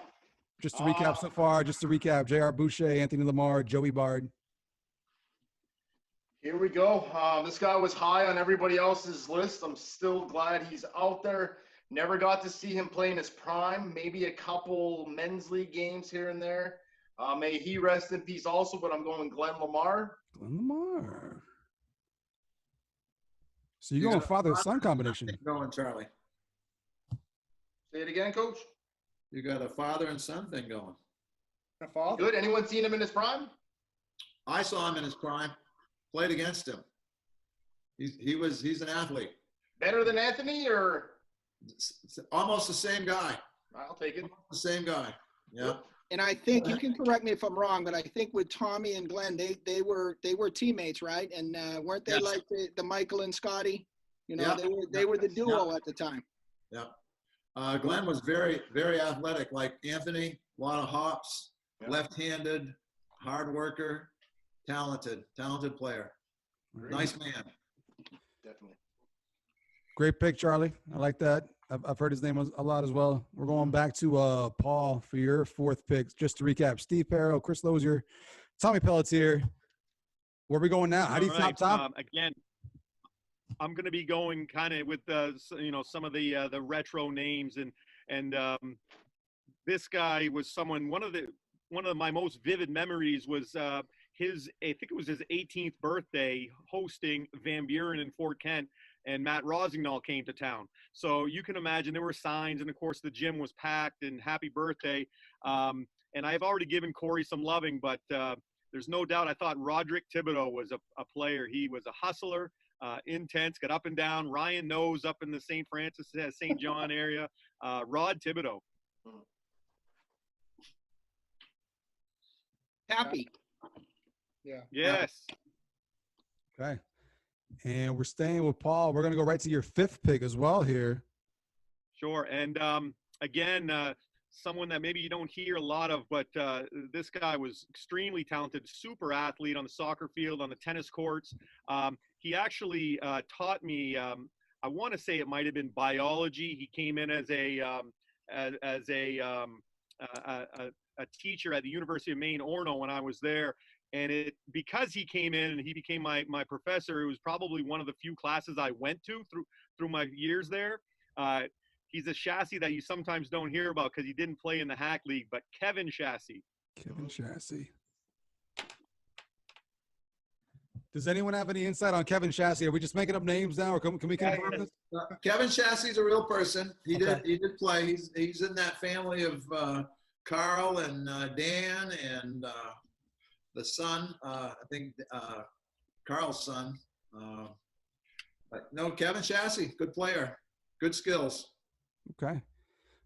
Just to recap so far, J.R. Boucher, Anthony Lamar, Joey Bard. Here we go. This guy was high on everybody else's list. I'm still glad he's out there. Never got to see him play in his prime. Maybe a couple men's league games here and there. May he rest in peace also, but I'm going Glenn Lamar. So you're going father-son combination. Going, Charlie. Say it again, Coach. You got a father and son thing going. A father? Good. Anyone seen him in his prime? I saw him in his prime. Played against him. He's an athlete. Better than Anthony, or almost the same guy. I'll take it. The same guy. Yeah. And I think you can correct me if I'm wrong, but I think with Tommy and Glenn, they were teammates, right? And weren't they like the Michael and Scotty? They were the duo at the time. Yeah. Glenn was very, very athletic, like Anthony. A lot of hops, left-handed, hard worker, talented player. Nice man. Definitely. Great pick, Charlie. I like that. I've heard his name a lot as well. We're going back to Paul for your 4th pick. Just to recap, Steve Perro, Chris Lozier, Tommy Pelletier. Where are we going now? How do you top? Again, I'm going to be going kind of with some of the retro names, and this guy was someone. One of my most vivid memories was I think it was his 18th birthday, hosting Van Buren in Fort Kent. And Matt Rosignol came to town. So you can imagine there were signs, and of course the gym was packed, and happy birthday. And I've already given Corey some loving, but there's no doubt I thought Roderick Thibodeau was a player. He was a hustler, intense, got up and down. Ryan knows up in the St. Francis, St. John area. Rod Thibodeau. Happy. Yeah. Yes. Okay. And we're staying with Paul. We're going to go right to your 5th pick as well here. Sure. And again, someone that maybe you don't hear a lot of, but this guy was extremely talented, super athlete on the soccer field, on the tennis courts. He actually taught me I want to say it might have been biology. He came in as a teacher at the University of Maine, Orono, when I was there. And because he came in and he became my professor, it was probably one of the few classes I went to through my years there. He's a chassis that you sometimes don't hear about because he didn't play in the Hack League, but Kevin Chassis. Kevin Chassis. Does anyone have any insight on Kevin Chassis? Are we just making up names now, or can we confirm this? Kevin Chassis is a real person. He Okay. did play. He's in that family of Carl and Dan and the son. I think Carl's son. But no, Kevin Chassis, good player, good skills. Okay.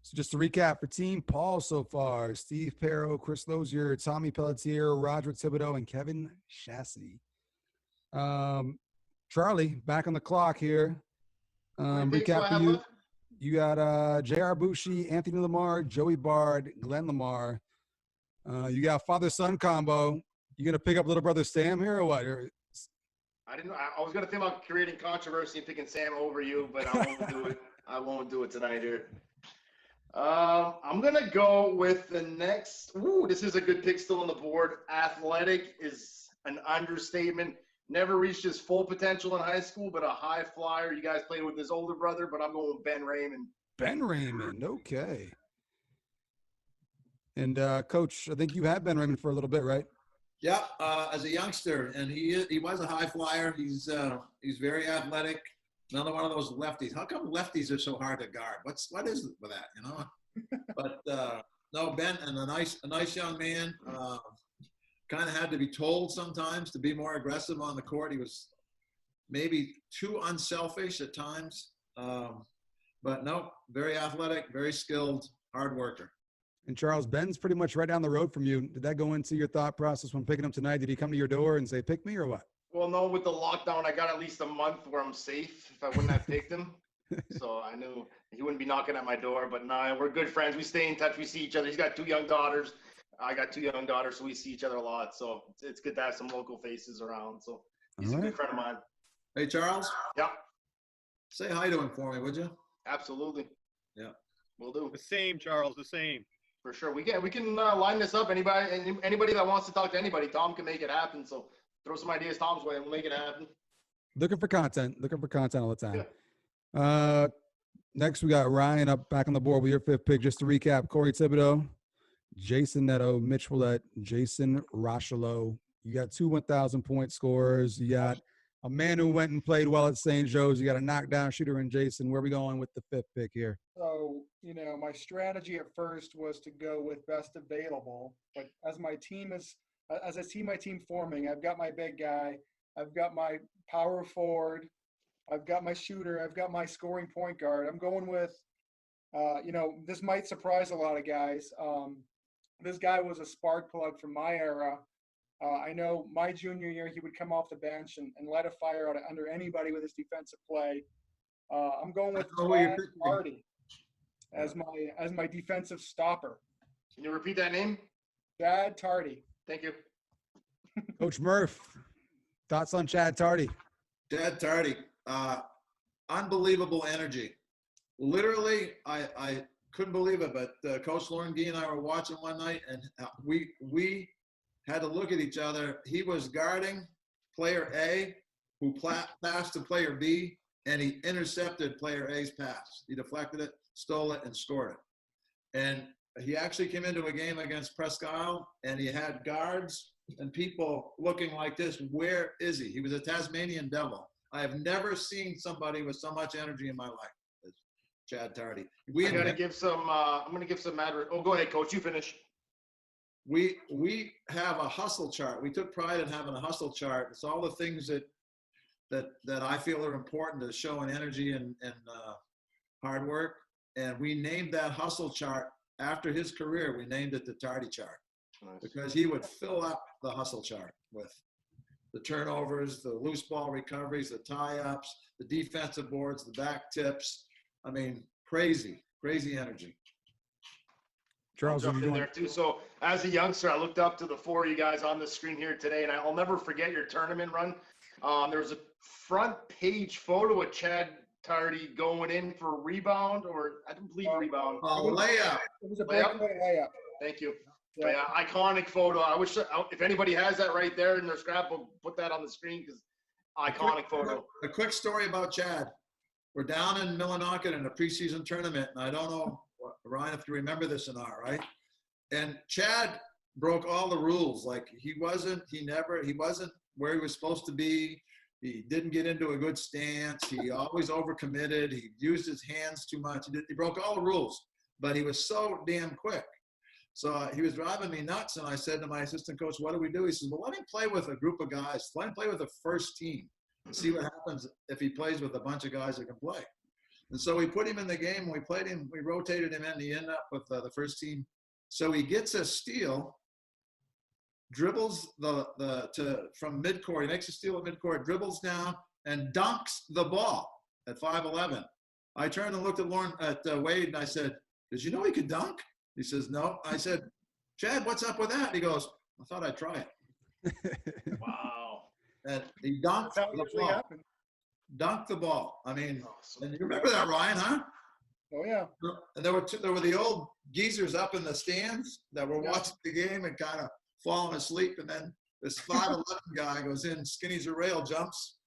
So just to recap for Team Paul so far, Steve Perro, Chris Lozier, Tommy Pelletier, Roger Thibodeau, and Kevin Chassis. Charlie, back on the clock here. Recap for you. You got J.R. Bushi, Anthony Lamar, Joey Bard, Glenn Lamar. You got father-son combo. You gonna pick up little brother Sam here or what? I was gonna think about creating controversy and picking Sam over you, but I won't do it. I won't do it tonight here. I'm gonna go with the next. Ooh, this is a good pick still on the board. Athletic is an understatement. Never reached his full potential in high school, but a high flyer. You guys played with his older brother, but I'm going with Ben Raymond. Ben Raymond, okay. And Coach, I think you had Ben Raymond for a little bit, right? Yeah, as a youngster, and he was a high flyer. He's very athletic. Another one of those lefties. How come lefties are so hard to guard? What is it with that? You know. But no, Ben, and a nice young man. Kind of had to be told sometimes to be more aggressive on the court. He was maybe too unselfish at times. But no, very athletic, very skilled, hard worker. And Charles, Ben's pretty much right down the road from you. Did that go into your thought process when picking him tonight? Did he come to your door and say, pick me or what? Well, no, with the lockdown, I got at least a month where I'm safe if I wouldn't have picked him. So I knew he wouldn't be knocking at my door. But no, we're good friends. We stay in touch. We see each other. He's got 2 young daughters. I got 2 young daughters, so we see each other a lot. So it's good to have some local faces around. So he's a good friend of mine. Hey, Charles? Yeah. Say hi to him for me, would you? Absolutely. Yeah. We'll do. The same, Charles, the same. For sure. We can line this up. Anybody that wants to talk to anybody, Tom can make it happen. So throw some ideas Tom's way and we'll make it happen. Looking for content all the time. Yeah. Next, we got Ryan up back on the board with your 5th pick. Just to recap, Corey Thibodeau, Jason Neto, Mitch Willett, Jason Rocheleau. You got 2 1,000-point scorers. You got a man who went and played well at St. Joe's. You got a knockdown shooter in Jason. Where are we going with the 5th pick here? So, my strategy at first was to go with best available. But as I see my team forming, I've got my big guy. I've got my power forward. I've got my shooter. I've got my scoring point guard. I'm going with, this might surprise a lot of guys. This guy was a spark plug from my era. I know my junior year, he would come off the bench and light a fire out under anybody with his defensive play. I'm going with Chad Tardy as my defensive stopper. Can you repeat that name? Chad Tardy. Thank you. Coach Murph, thoughts on Chad Tardy? Chad Tardy, unbelievable energy. Literally, I couldn't believe it, but Coach Lauren Gee and I were watching one night, and we had to look at each other. He was guarding player A, who passed to player B, and he intercepted player A's pass. He deflected it, stole it, and scored it. And he actually came into a game against Presque Isle, and he had guards and people looking like this. Where is he? He was a Tasmanian devil. I have never seen somebody with so much energy in my life as Chad Tardy. I'm going to give some Oh, go ahead, Coach. You finish. We have a hustle chart. We took pride in having a hustle chart. It's all the things that I feel are important to showing energy and hard work. And we named that hustle chart after his career. We named it the Tardy chart. Nice. Because he would fill up the hustle chart with the turnovers, the loose ball recoveries, the tie-ups, the defensive boards, the back tips. I mean, crazy energy. Charles, I'll jump in there too. So as a youngster, I looked up to the 4 of you guys on the screen here today, and I'll never forget your tournament run. There was a front page photo of Chad Tardy going in for a rebound, or I don't believe rebound. Layup. It was a Layup? breakaway layup. Thank you. Yeah. Yeah, iconic photo. I wish if anybody has that right there in their scrapbook, put that on the screen because iconic photo. A quick story about Chad. We're down in Millinocket in a preseason tournament, and I don't know, Ryan, if you remember this or not, right? And Chad broke all the rules. Like he wasn't where he was supposed to be. He didn't get into a good stance. He always overcommitted. He used his hands too much. He broke all the rules, but he was so damn quick. So he was driving me nuts, and I said to my assistant coach, what do we do? He says, well, let him play with a group of guys. Let him play with the first team and see what happens if he plays with a bunch of guys that can play. And so we put him in the game. We played him. We rotated him in. He ended up with the first team. So he gets a steal, dribbles from midcourt. He makes a steal at midcourt, dribbles down, and dunks the ball at 5'11". I turned and looked at Wade, and I said, did you know he could dunk? He says, no. I said, Chad, what's up with that? He goes, I thought I'd try it. Wow. And he dunked That's how it the usually ball. happens. Dunked the ball. I mean, Awesome. and you remember that, Ryan, huh? Oh, yeah. And there were the old geezers up in the stands that were watching the game and kind of falling asleep. And then this 5'11" guy goes in, skinny as a rail, jumps,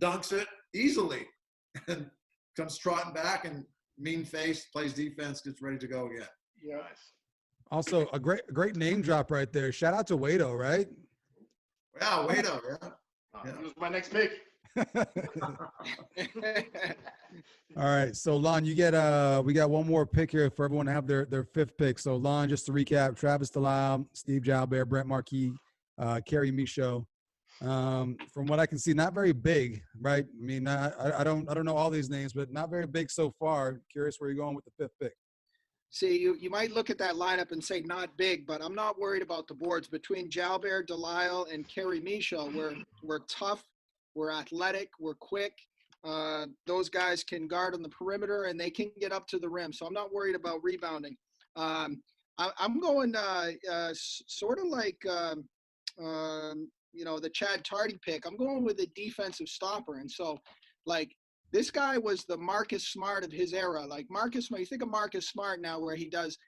dunks it easily, and comes trotting back and mean face, plays defense, gets ready to go again. Yeah. Nice. Also, a great name drop right there. Shout out to Wado, right? Yeah, Wado, yeah. Yeah. He was my next pick. All right. So Lon, you get we got one more pick here for everyone to have their fifth pick. So Lon, just to recap, Travis Laughn, Steve Jalbert, Brent Marquis, Kerry Michaud. From what I can see, not very big, right? I mean, I don't know all these names, but not very big so far. Curious where you're going with the fifth pick. See, you might look at that lineup and say not big, but I'm not worried about the boards. Between Jalbert, Delisle, and Kerry Michaud, we're tough, we're athletic, we're quick. Those guys can guard on the perimeter and they can get up to the rim. So I'm not worried about rebounding. I'm going sort of like the Chad Tardy pick. I'm going with a defensive stopper, and so like. This guy was the Marcus Smart of his era. Like Marcus Smart, you think of Marcus Smart now, where he does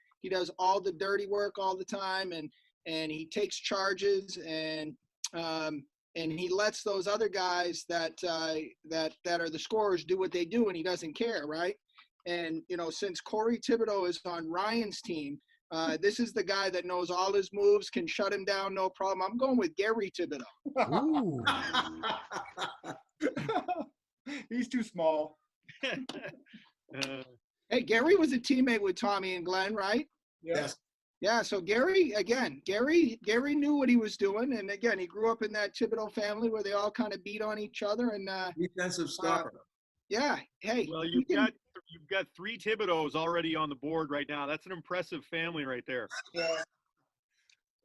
all the dirty work all the time, and he takes charges, and he lets those other guys that are the scorers do what they do, and he doesn't care, right? And since Corey Thibodeau is on Ryan's team, this is the guy that knows all his moves, can shut him down, no problem. I'm going with Gary Thibodeau. Ooh. He's too small. Hey, Gary was a teammate with Tommy and Glenn, right? Yes. Yeah, so Gary knew what he was doing, and again, he grew up in that Thibodeau family where they all kind of beat on each other, and Defensive stopper. yeah, hey. Well, you've got 3 Thibodeaus already on the board right now. That's an impressive family right there. Yeah.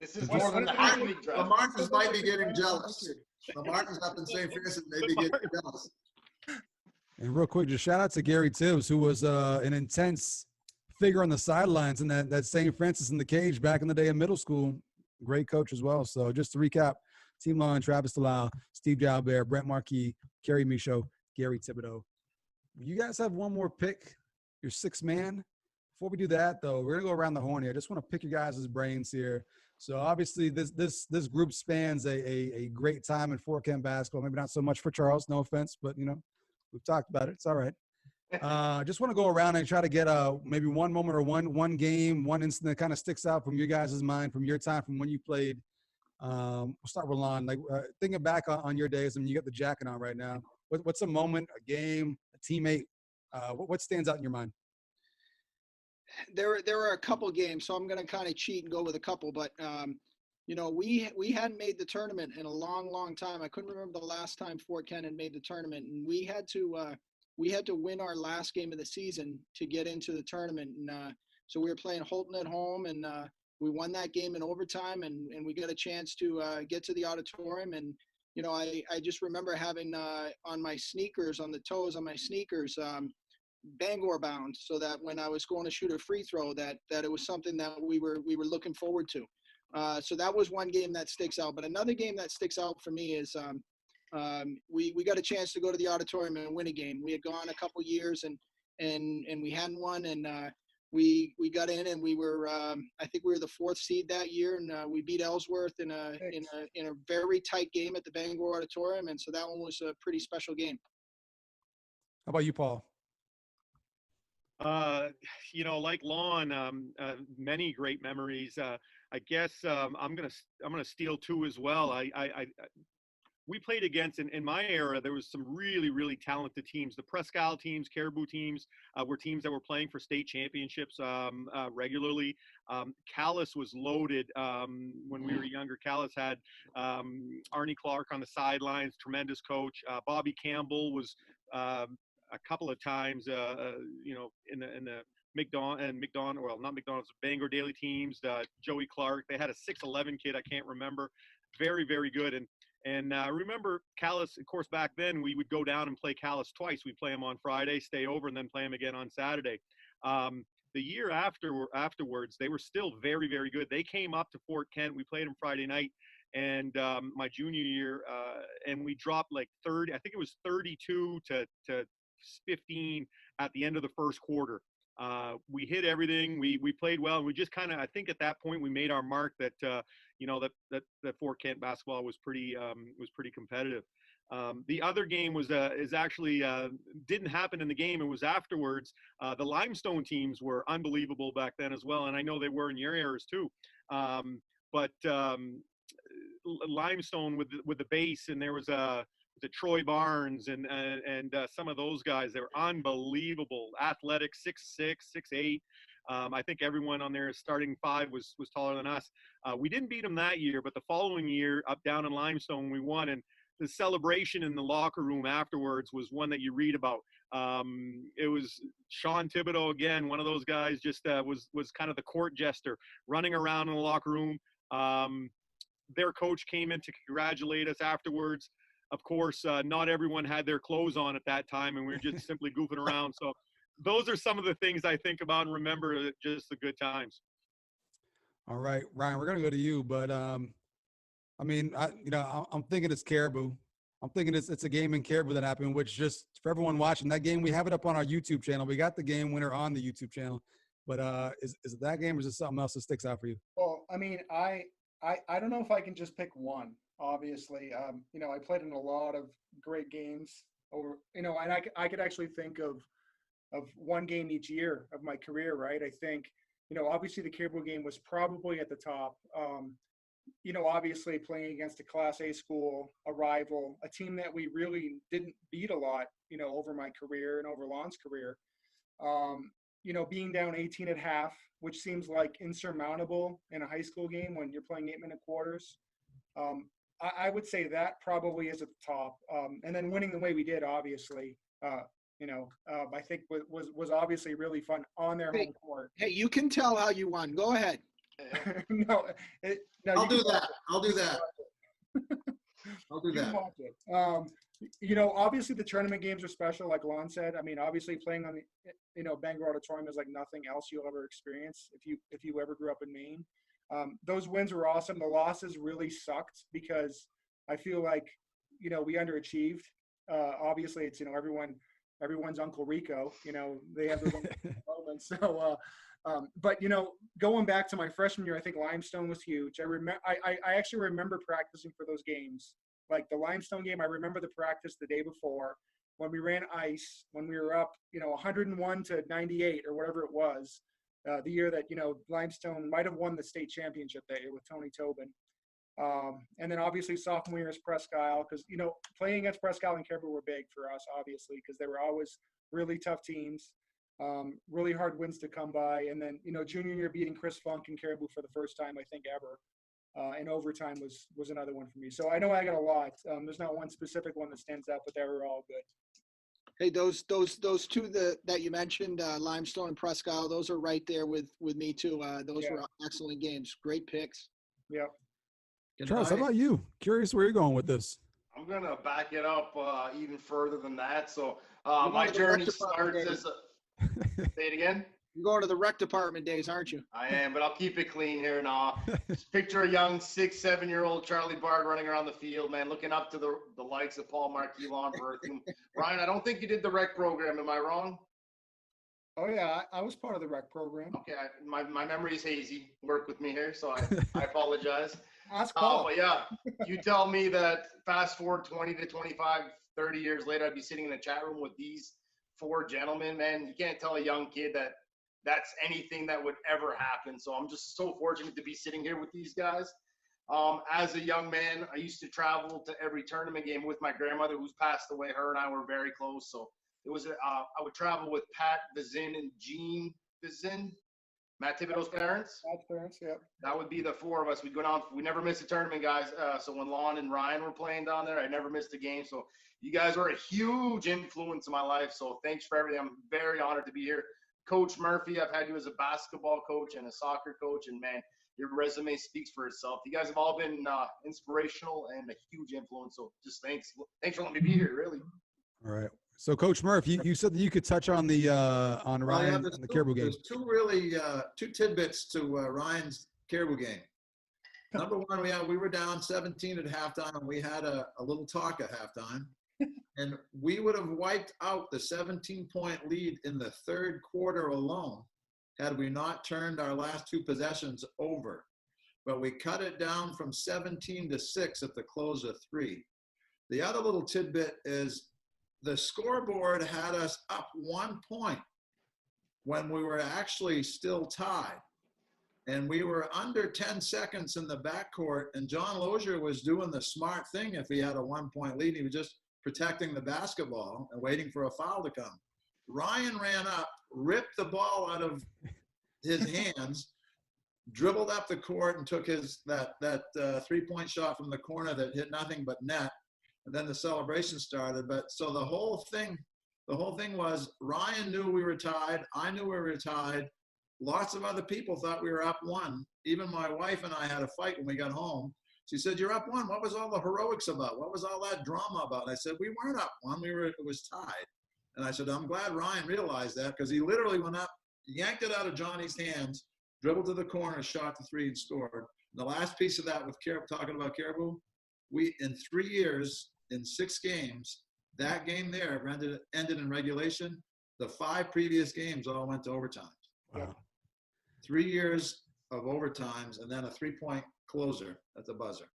This is more than the Hockey League The draft. Martins might be getting jealous. The Martins up in St. Francis may be getting jealous. And real quick, just shout out to Gary Tibbs, who was an intense figure on the sidelines in that St. Francis in the cage back in the day in middle school. Great coach as well. So just to recap, Team Laughn, Travis Delisle, Steve Jalbert, Brent Marquis, Kerry Michaud, Gary Thibodeau. You guys have one more pick, your 6th man. Before we do that, though, we're going to go around the horn here. I just want to pick your guys' brains here. So obviously this group spans a great time in 4K basketball. Maybe not so much for Charles, no offense, but, we've talked about it. It's all right. Just want to go around and try to get maybe one moment or one game, one incident that kind of sticks out from your guys' mind, from your time, from when you played. We'll start with Lon. Like thinking back on your days, I mean, you got the jacket on right now. What's a moment, a game, a teammate? What stands out in your mind? There are a couple games, so I'm going to kind of cheat and go with a couple. But we hadn't made the tournament in a long time. I couldn't remember the last time Fort Kent had made the tournament, and we had to win our last game of the season to get into the tournament. And so we were playing Holton at home, and we won that game in overtime, and we got a chance to get to the auditorium. And I just remember having on my sneakers, on the toes on my sneakers, Bangor bound, so that when I was going to shoot a free throw, that it was something that we were looking forward to. So that was one game that sticks out. But another game that sticks out for me is we got a chance to go to the auditorium and win a game. We had gone a couple years and we hadn't won, and we got in, and we were I think we were the 4th seed that year, and we beat Ellsworth in a very tight game at the Bangor Auditorium, and so that one was a pretty special game. How about you, Paul? Like Laughn, many great memories. I guess I'm gonna steal 2 as well. We played against, in my era, there was some really, really talented teams. The Presque Isle teams, Caribou teams were teams that were playing for state championships regularly. Calais was loaded when we were younger. Calais had Arnie Clark on the sidelines, tremendous coach. Bobby Campbell was a couple of times, in the Bangor Daily teams. Joey Clark, they had a 6'11" kid, I can't remember. Very, very good. And I remember Calais, of course, back then we would go down and play Calais twice. We'd play them on Friday, stay over, and then play them again on Saturday. The year afterwards, they were still very, very good. They came up to Fort Kent. We played them Friday night, and my junior year, and we dropped like 30. I think it was 32 to 15 at the end of the first quarter. We hit everything. We played well, and we just kind of, I think at that point we made our mark that that Fort Kent basketball was pretty competitive. The other game is actually didn't happen in the game. It was afterwards. The Limestone teams were unbelievable back then as well, and I know they were in your eras too. But Limestone with the base, and there was the Troy Barnes and some of those guys. They were unbelievable, athletic, 6'6", 6'8". I think everyone on their starting 5 was taller than us. We didn't beat them that year, but the following year, up down in Limestone, we won. And the celebration in the locker room afterwards was one that you read about. It was Sean Thibodeau again, one of those guys, just was kind of the court jester, running around in the locker room. Their coach came in to congratulate us afterwards. Of course, not everyone had their clothes on at that time, and we were just simply goofing around. So those are some of the things I think about and remember, just the good times. All right, Ryan, we're going to go to you, but I'm thinking it's Caribou. I'm thinking it's a game in Caribou that happened, which, just for everyone watching that game, we have it up on our YouTube channel. We got the game winner on the YouTube channel, but is it that game, or is it something else that sticks out for you? Well, I mean, I don't know if I can just pick one. Obviously, I played in a lot of great games over, and I could actually think of one game each year of my career, right? I think, obviously the Caribou game was probably at the top. Obviously playing against a Class A school, a rival, a team that we really didn't beat a lot, over my career and over Laughn's career. Being down 18 at half, which seems like insurmountable in a high school game when you're playing 8-minute quarters. I would say that probably is at the top. And then winning the way we did, obviously, I think was obviously really fun on their home court. Hey, you can tell how you won. Go ahead. No, I'll do that. I'll do that. Watch it. Obviously the tournament games are special, like Laughn said. I mean, obviously playing on the, Bangor Auditorium is like nothing else you'll ever experience if you ever grew up in Maine. Those wins were awesome. The losses really sucked because I feel like, we underachieved. Obviously it's, everyone's Uncle Rico, they have their own moments. So, but going back to my freshman year, I think Limestone was huge. I actually remember practicing for those games. Like the Limestone game, I remember the practice the day before when we ran ice, when we were up, 101 to 98 or whatever it was. The year that, Limestone might have won the state championship that year with Tony Tobin. And then obviously sophomore year is Presque Isle, because, playing against Presque Isle and Caribou were big for us, obviously, because they were always really tough teams, really hard wins to come by. And then, junior year beating Chris Funk and Caribou for the first time, I think, ever. And overtime was another one for me. So I know I got a lot. There's not one specific one that stands out, but they were all good. Hey, those two that you mentioned, Limestone and Presque Isle, those are right there with me too. Those were excellent games. Great picks. Yep. Charles, how about you? Curious where you're going with this. I'm going to back it up even further than that. So my journey starts as a – say it again? You're going to the rec department days, aren't you? I am, but I'll keep it clean here now. Just picture a young 6, 7-year-old Charlie Bard running around the field, man, looking up to the likes of Paul Marquis, Laughn Berthiaume. Ryan, I don't think you did the rec program. Am I wrong? Oh yeah, I was part of the rec program. Okay, my memory is hazy. Work with me here, so I apologize. Ask Paul. But yeah, you tell me that fast forward 20 to 25, 30 years later, I'd be sitting in a chat room with these 4 gentlemen, man. You can't tell a young kid that that's anything that would ever happen. So I'm just so fortunate to be sitting here with these guys. As a young man, I used to travel to every tournament game with my grandmother, who's passed away. Her and I were very close. So it was I would travel with Pat Vizin and Gene Vizin, Matt Thibodeau's parents. Pat's parents, yeah. That would be the 4 of us. We'd go down. We never missed a tournament, guys. So when Laughn and Ryan were playing down there, I never missed a game. So you guys were a huge influence in my life. So thanks for everything. I'm very honored to be here. Coach Murphy, I've had you as a basketball coach and a soccer coach, and man, your resume speaks for itself. You guys have all been inspirational and a huge influence. So just thanks for letting me be here, really. All right. So, Coach Murphy, you said that you could touch on the on Ryan and the Caribou game. There's two tidbits to Ryan's Caribou game. Number one, we were down 17 at halftime, and we had a little talk at halftime. And we would have wiped out the 17-point lead in the third quarter alone had we not turned our last 2 possessions over. But we cut it down from 17 to 6 at the close of 3. The other little tidbit is the scoreboard had us up 1 point when we were actually still tied. And we were under 10 seconds in the backcourt, and John Lozier was doing the smart thing if he had a 1-point lead. He was just protecting the basketball and waiting for a foul to come. Ryan ran up, ripped the ball out of his hands, dribbled up the court and took that 3-point shot from the corner that hit nothing but net. And then the celebration started. But so the whole thing was Ryan knew we were tied. I knew we were tied. Lots of other people thought we were up 1. Even my wife and I had a fight when we got home. She said, "You're up 1. What was all the heroics about? What was all that drama about?" And I said, "We weren't up 1. It was tied." And I said, "I'm glad Ryan realized that, because he literally went up, yanked it out of Johnny's hands, dribbled to the corner, shot the 3 and scored." And the last piece of that with talking about Caribou, we, in 3 years, in 6 games, that game there ended in regulation. The 5 previous games all went to overtime. Wow. 3 years of overtimes, and then a 3-point closer at the buzzer.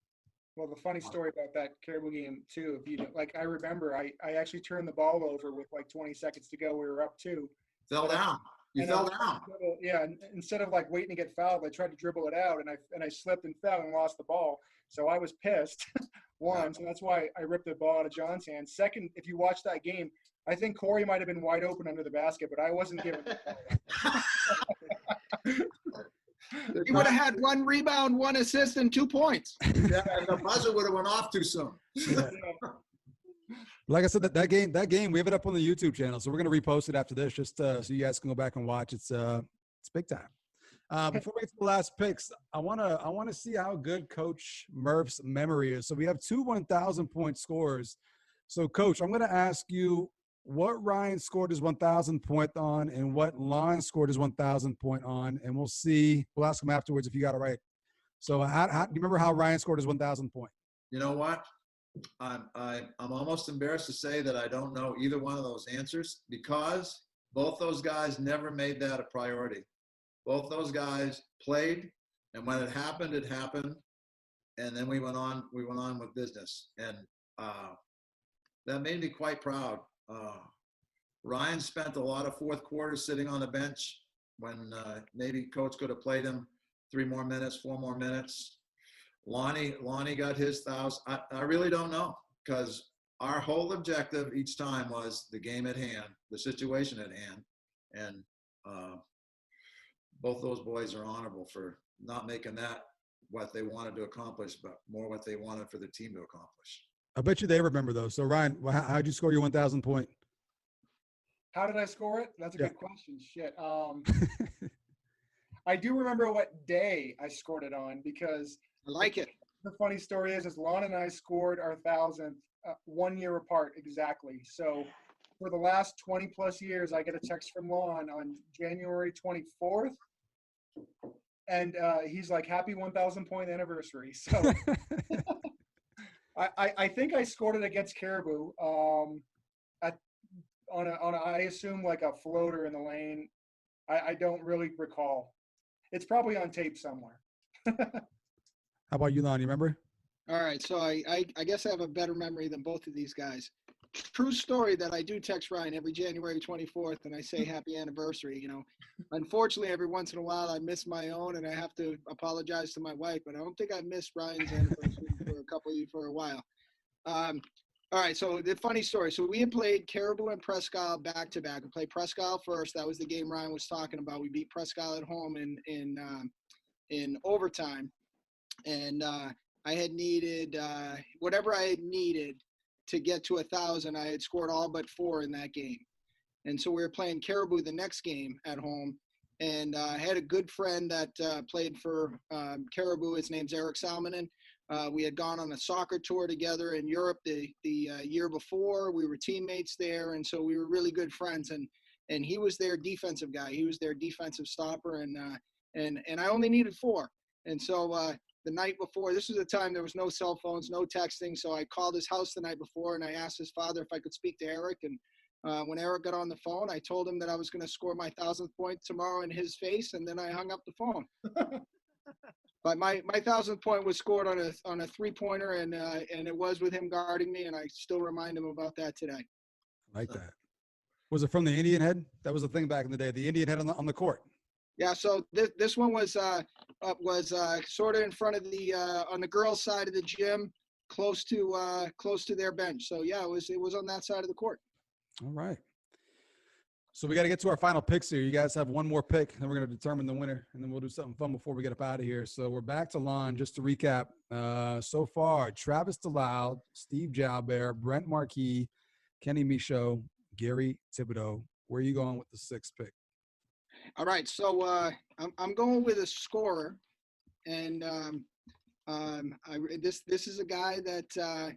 Well, the funny story about that Caribou game too, if you like, I remember I actually turned the ball over with like 20 seconds to go. We were up 2. Fell down. You fell down. Yeah, and instead of like waiting to get fouled, I tried to dribble it out, and I slipped and fell and lost the ball. So I was pissed. One, so that's why I ripped the ball out of John's hand. Second, if you watch that game, I think Corey might have been wide open under the basket, but I wasn't given the ball. He would have had 1 rebound, 1 assist, and 2 points. Yeah, and the buzzer would have went off too soon. Yeah. Like I said, that game, we have it up on the YouTube channel, so we're gonna repost it after this, just so you guys can go back and watch. It's big time. Before we get to the last picks, I wanna see how good Coach Murph's memory is. So we have 2 1,000-point scores. So, Coach, I'm gonna ask you what Ryan scored his 1,000 point on and what Laughn scored his 1,000 point on, and we'll see. We'll ask him afterwards if you got it right. So, how do you remember how Ryan scored his 1,000 point? You know what? I'm almost embarrassed to say that I don't know either one of those answers, because both those guys never made that a priority. Both those guys played, and when it happened, and then we went on with business, and that made me quite proud. Ryan spent a lot of fourth quarters sitting on the bench when maybe coach could have played him 3 more minutes, 4 more minutes. Lonnie got his 1,000. I really don't know, because our whole objective each time was the game at hand, the situation at hand. And both those boys are honorable for not making that what they wanted to accomplish, but more what they wanted for the team to accomplish. I bet you they remember those. So, Ryan, how'd you score your 1,000 point? How did I score it? That's a good question. Shit. I do remember what day I scored it on, because I like it. The funny story is Laughn and I scored our 1,000th 1 year apart exactly. So for the last 20 plus years, I get a text from Laughn on January 24th. And he's like, happy 1,000 point anniversary. So I think I scored it against Caribou on a I assume like a floater in the lane. I don't really recall. It's probably on tape somewhere. How about you, Lon? You remember? All right, so I guess I have a better memory than both of these guys. True story that I do text Ryan every January 24th and I say happy anniversary. You know, unfortunately, every once in a while I miss my own and I have to apologize to my wife, but I don't think I missed Ryan's anniversary for a while. All right, so the funny story. So we had played Caribou and Presque Isle back to back. We played Presque Isle first. That was the game Ryan was talking about. We beat Presque Isle at home in overtime, and I had needed whatever I had needed to get to 1,000. I had scored all but 4 in that game. And so we were playing Caribou the next game at home. And I had a good friend that played for Caribou. His name's Eric Salmonen. We had gone on a soccer tour together in Europe the year before. We were teammates there. And so we were really good friends. And he was their defensive guy. He was their defensive stopper. And I only needed 4. And so the night before, this was a time there was no cell phones, no texting. So I called his house the night before and I asked his father if I could speak to Eric. And when Eric got on the phone, I told him that I was going to score my 1,000th point tomorrow in his face. And then I hung up the phone. But my 1,000th point was scored on a 3-pointer and it was with him guarding me. And I still remind him about that today. I like that. Was it from the Indian head? That was the thing back in the day, the Indian head on the court. Yeah, so this one was sort of in front of the on the girls' side of the gym, close to their bench. So yeah, it was on that side of the court. All right. So we got to get to our final picks here. You guys have one more pick, and we're going to determine the winner, and then we'll do something fun before we get up out of here. So we're back to Laughn. Just to recap, so far, Travis Delisle, Steve Jalbert, Brent Marquis, Kenny Michaud, Gary Thibodeau. Where are you going with the 6th pick? All right, so I'm going with a scorer, and this is a guy that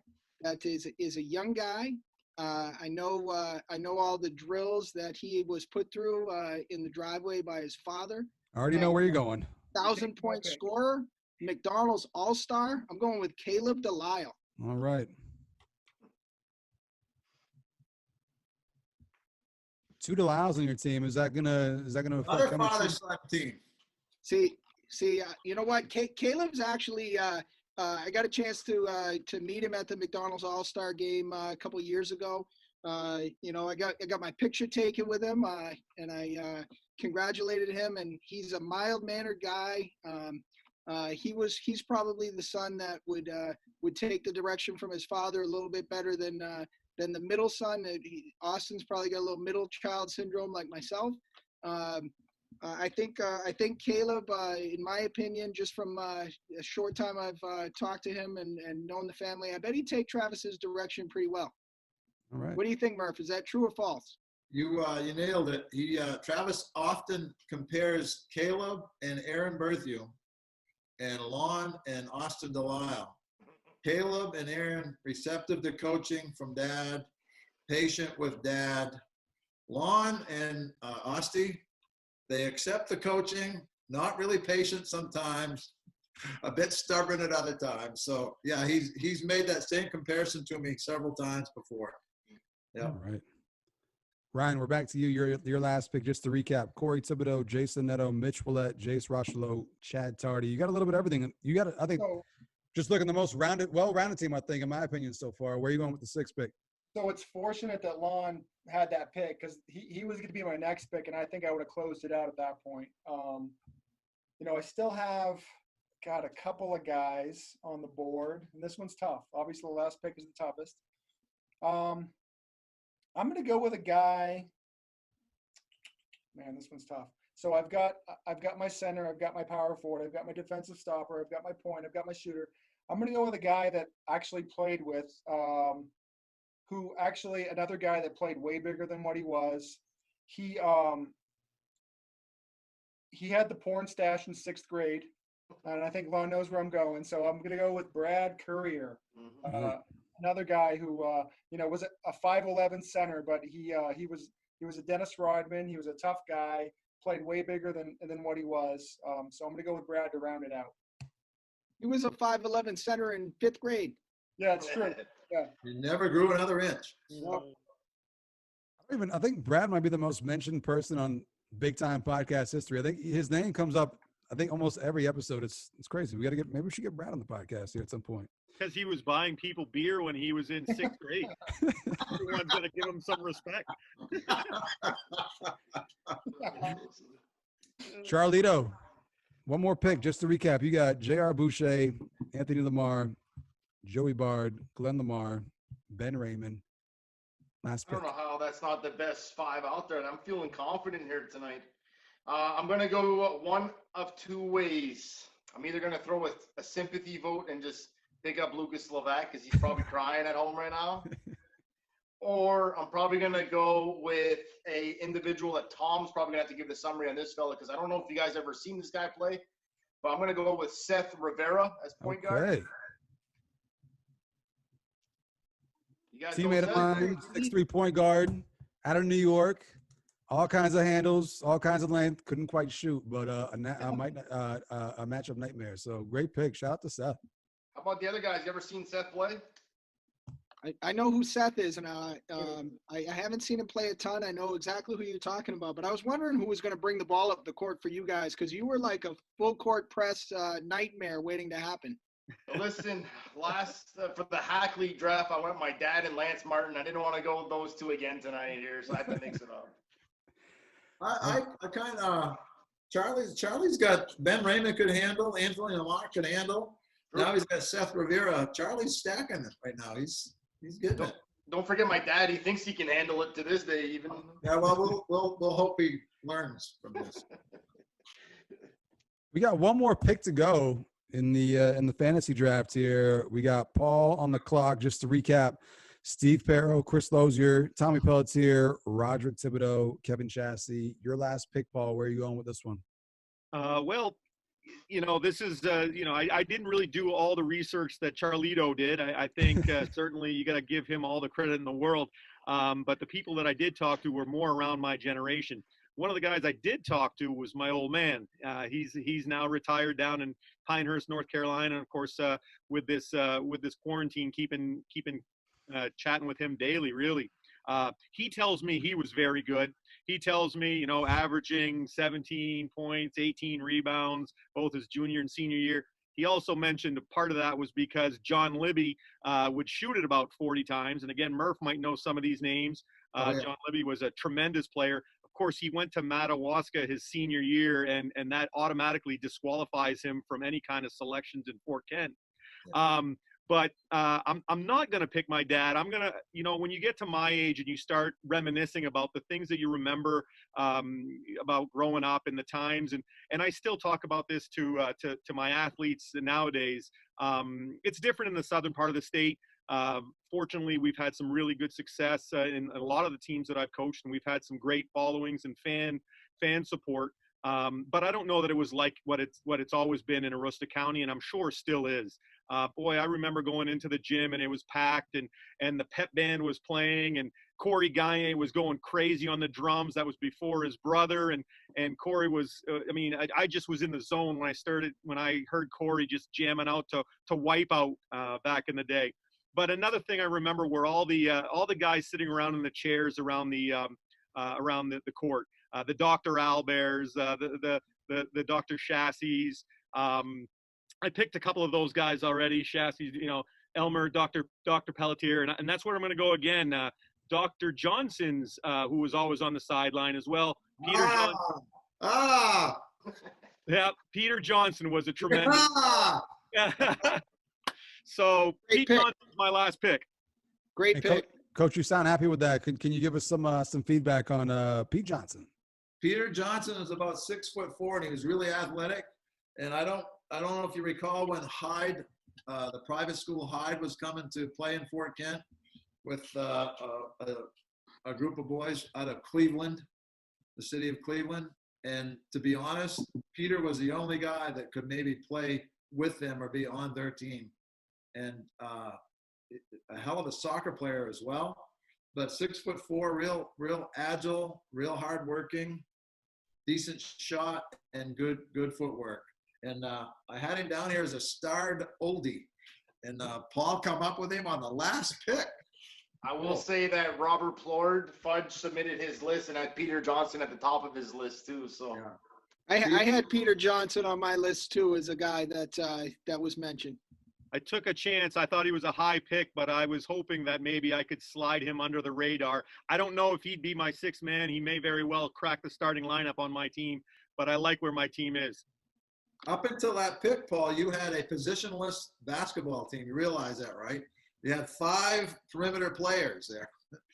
is a young guy. I know all the drills that he was put through in the driveway by his father. I already know where you're going. 1,000 point scorer, McDonald's All-Star. I'm going with Caleb Delisle. All right. 2 Delisles on your team. Is that gonna affect Other father-son team. See, you know what? Caleb's actually. I got a chance to meet him at the McDonald's All-Star game a couple of years ago. You know, I got my picture taken with him, and I congratulated him. And he's a mild-mannered guy. He's probably the son that would take the direction from his father a little bit better than the middle son. Austin's probably got a little middle child syndrome like myself. I think Caleb, in my opinion, just from a short time I've talked to him and known the family, I bet he'd take Travis's direction pretty well. All right. What do you think, Murph? Is that true or false? You nailed it. Travis often compares Caleb and Aaron Berthiaume and Laughn and Austin Delisle. Caleb and Aaron, receptive to coaching from dad, patient with dad. Laughn and Austin, they accept the coaching, not really patient sometimes, a bit stubborn at other times. So yeah, he's made that same comparison to me several times before. Yeah. All right. Ryan, we're back to you. Your last pick, just to recap: Corey Thibodeau, Jason Neto, Mitch Willett, Jace Rochelot, Chad Tardy. You got a little bit of everything. You got, I think, just looking the most well-rounded team, I think, in my opinion, so far. Where are you going with the 6th pick? So it's fortunate that Laughn had that pick because he was going to be my next pick, and I think I would have closed it out at that point. You know, I still have got a couple of guys on the board, and this one's tough. Obviously, the last pick is the toughest. I'm going to go with a guy. Man, this one's tough. So I've got my center, I've got my power forward, I've got my defensive stopper, I've got my point, I've got my shooter. I'm going to go with a guy that actually played with, another guy that played way bigger than what he was. He had the porn stash in 6th grade, and I think Laughn knows where I'm going. So I'm going to go with Brad Courier. another guy who was a 5'11" center, but he was a Dennis Rodman. He was a tough guy, played way bigger than what he was. So I'm going to go with Brad to round it out. He was a 5'11" center in 5th grade. Yeah, it's true. Yeah. He never grew another inch. I think Brad might be the most mentioned person on Big Time podcast history. I think his name comes up, I think, almost every episode. It's crazy. Maybe we should get Brad on the podcast here at some point. Because he was buying people beer when he was in 6th grade. Everyone's going to give him some respect. Charlito, one more pick just to recap. You got J.R. Boucher, Anthony Lamar, Joey Bard, Glenn Lamar, Ben Raymond. Last I pick. don't know how that's not the best 5 out there, and I'm feeling confident here tonight. I'm going to go one of 2 ways. I'm either going to throw a sympathy vote and just pick up Lucas Slovak because he's probably crying at home right now. Or I'm probably going to go with a individual that Tom's probably going to have to give the summary on this fella because I don't know if you guys ever seen this guy play, but I'm going to go with Seth Rivera as point guard. You guys Teammate of mine, 6'3" point guard, out of New York. All kinds of handles, all kinds of length. Couldn't quite shoot, but a matchup nightmare. So great pick. Shout out to Seth. How about the other guys? You ever seen Seth play? I know who Seth is, and I haven't seen him play a ton. I know exactly who you're talking about, but I was wondering who was going to bring the ball up the court for you guys because you were like a full court press nightmare waiting to happen. Listen, for the Hackley draft, I went with my dad and Lance Martin. I didn't want to go with those 2 again tonight here, so I had to mix it up. I kind of Charlie's got Ben Raymond could handle, Anthony Lamar could handle. Now he's got Seth Rivera. Charlie's stacking it right now. He's getting it. Don't forget my dad. He thinks he can handle it to this day, even. Yeah, well, we'll hope he learns from this. We got one more pick to go in the fantasy draft here. We got Paul on the clock. Just to recap: Steve Perro, Chris Lozier, Tommy Pelletier, Roderick Thibodeau, Kevin Chassie. Your last pick, Paul. Where are you going with this one? Well, this is, I didn't really do all the research that Charlito did. I think certainly you got to give him all the credit in the world. But the people that I did talk to were more around my generation. One of the guys I did talk to was my old man. He's now retired down in Pinehurst, North Carolina. And of course, with this quarantine, keeping chatting with him daily, really. He tells me he was very good. He tells me, averaging 17 points, 18 rebounds, both his junior and senior year. He also mentioned a part of that was because John Libby would shoot it about 40 times. And again, Murph might know some of these names. John Libby was a tremendous player. Of course, he went to Madawaska his senior year, and that automatically disqualifies him from any kind of selections in Fort Kent. But I'm not going to pick my dad. I'm going to, when you get to my age and you start reminiscing about the things that you remember about growing up in the times, and I still talk about this to my athletes nowadays. It's different in the southern part of the state. Fortunately, we've had some really good success in a lot of the teams that I've coached, and we've had some great followings and fan support. But I don't know that it was like what it's always been in Aroostook County, and I'm sure still is. Boy, I remember going into the gym and it was packed, and the pep band was playing, and Corey Gagne was going crazy on the drums. That was before his brother, and Corey was. I just was in the zone when I heard Corey just jamming out to Wipeout back in the day. But another thing I remember were all the guys sitting around in the chairs around the court. The Dr. Alberts, the Dr. Chassies. I picked a couple of those guys already. Chassies, Elmer, Dr. Pelletier, and that's where I'm going to go again. Dr. Johnson's, who was always on the sideline as well. Peter Johnson. Yeah, Peter Johnson was a tremendous. So Pete Johnson's my last pick. Great pick. Coach, you sound happy with that. Can you give us some feedback on Pete Johnson? Peter Johnson is about 6'4", and he was really athletic. And I don't know if you recall when Hyde, the private school Hyde, was coming to play in Fort Kent with a group of boys out of Cleveland, the city of Cleveland. And to be honest, Peter was the only guy that could maybe play with them or be on their team. And a hell of a soccer player as well, but 6'4", real agile, real hardworking, decent shot, and good footwork. And I had him down here as a starred oldie, and Paul come up with him on the last pick. I will say that Robert Plord, Fudge, submitted his list and had Peter Johnson at the top of his list too. So Yeah. I had Peter Johnson on my list too as a guy that that was mentioned. I took a chance. I thought he was a high pick, but I was hoping that maybe I could slide him under the radar. I don't know if he'd be my sixth man. He may very well crack the starting lineup on my team, but I like where my team is. Up until that pick, Paul, you had a positionless basketball team. You realize that, right? You had 5 perimeter players there.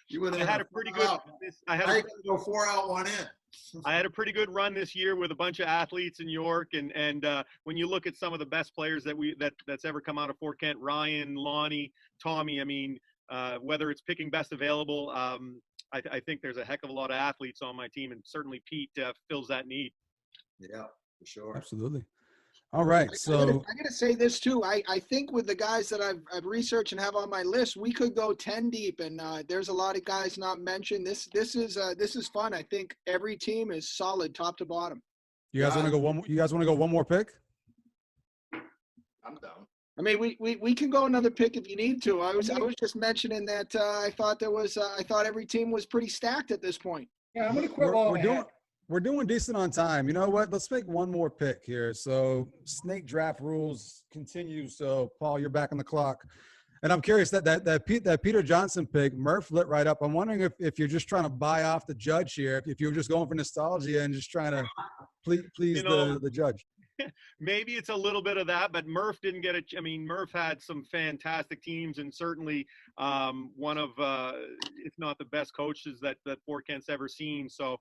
You would have I had a pretty good. I had to go 4 out, 1 in. I had a pretty good run this year with a bunch of athletes in York, and when you look at some of the best players that's ever come out of Fort Kent, Ryan, Lonnie, Tommy, I mean, whether it's picking best available, I think there's a heck of a lot of athletes on my team, and certainly Pete fills that need. Yeah, for sure. Absolutely. All right, so I gotta say this too. I think with the guys that I've researched and have on my list, we could go 10 deep, and there's a lot of guys not mentioned. This is fun. I think every team is solid top to bottom. you guys want to go one? You guys want to go one more pick? I'm down. I mean, we can go another pick if you need to. I was just mentioning that I thought every team was pretty stacked at this point. Yeah, I'm gonna quit while I'm ahead. We're doing decent on time. You know what? Let's make one more pick here. So snake draft rules continue. So Paul, you're back on the clock. And I'm curious that Peter Johnson pick, Murph lit right up. I'm wondering if you're just trying to buy off the judge here, if you're just going for nostalgia and just trying to please the judge. Maybe it's a little bit of that, but Murph didn't get it. I mean, Murph had some fantastic teams, and certainly one of, if not the best coaches that Fort Kent's ever seen. So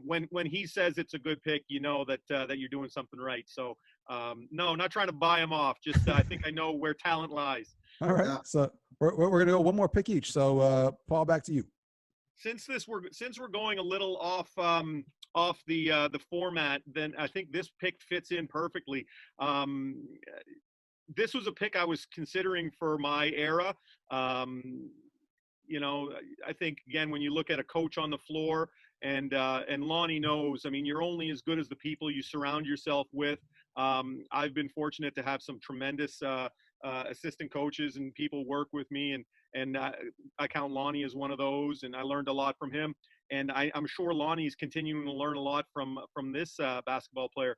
when he says it's a good pick, you know that you're doing something right. So no, not trying to buy him off. Just I think I know where talent lies. All right, so we're going to go one more pick each. So Paul, back to you. Since we're going a little off the format, then I think this pick fits in perfectly. This was a pick I was considering for my era. You know, I think again when you look at a coach on the floor, and Lonnie knows. I mean, you're only as good as the people you surround yourself with. I've been fortunate to have some tremendous assistant coaches and people work with me, and I count Lonnie as one of those, and I learned a lot from him. And I'm sure Lonnie's continuing to learn a lot from this basketball player.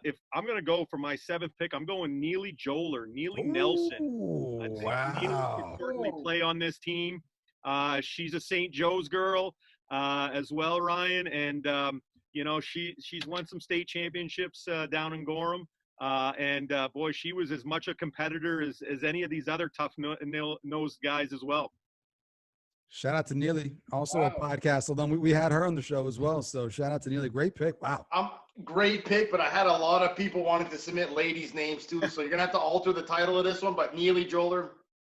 If I'm going to go for my 7th pick, I'm going Neely Joler, Neely Nelson. Wow. Neely can certainly play on this team. She's a St. Joe's girl as well, Ryan. And, you know, she's won some state championships down in Gorham. And boy, she was as much a competitor as any of these other tough-nosed guys as well. Shout out to Neely, also a podcast. Although we had her on the show as well. So shout out to Neely. Great pick. Wow. Great pick, but I had a lot of people wanting to submit ladies' names too. So you're gonna have to alter the title of this one. But Neely Joler,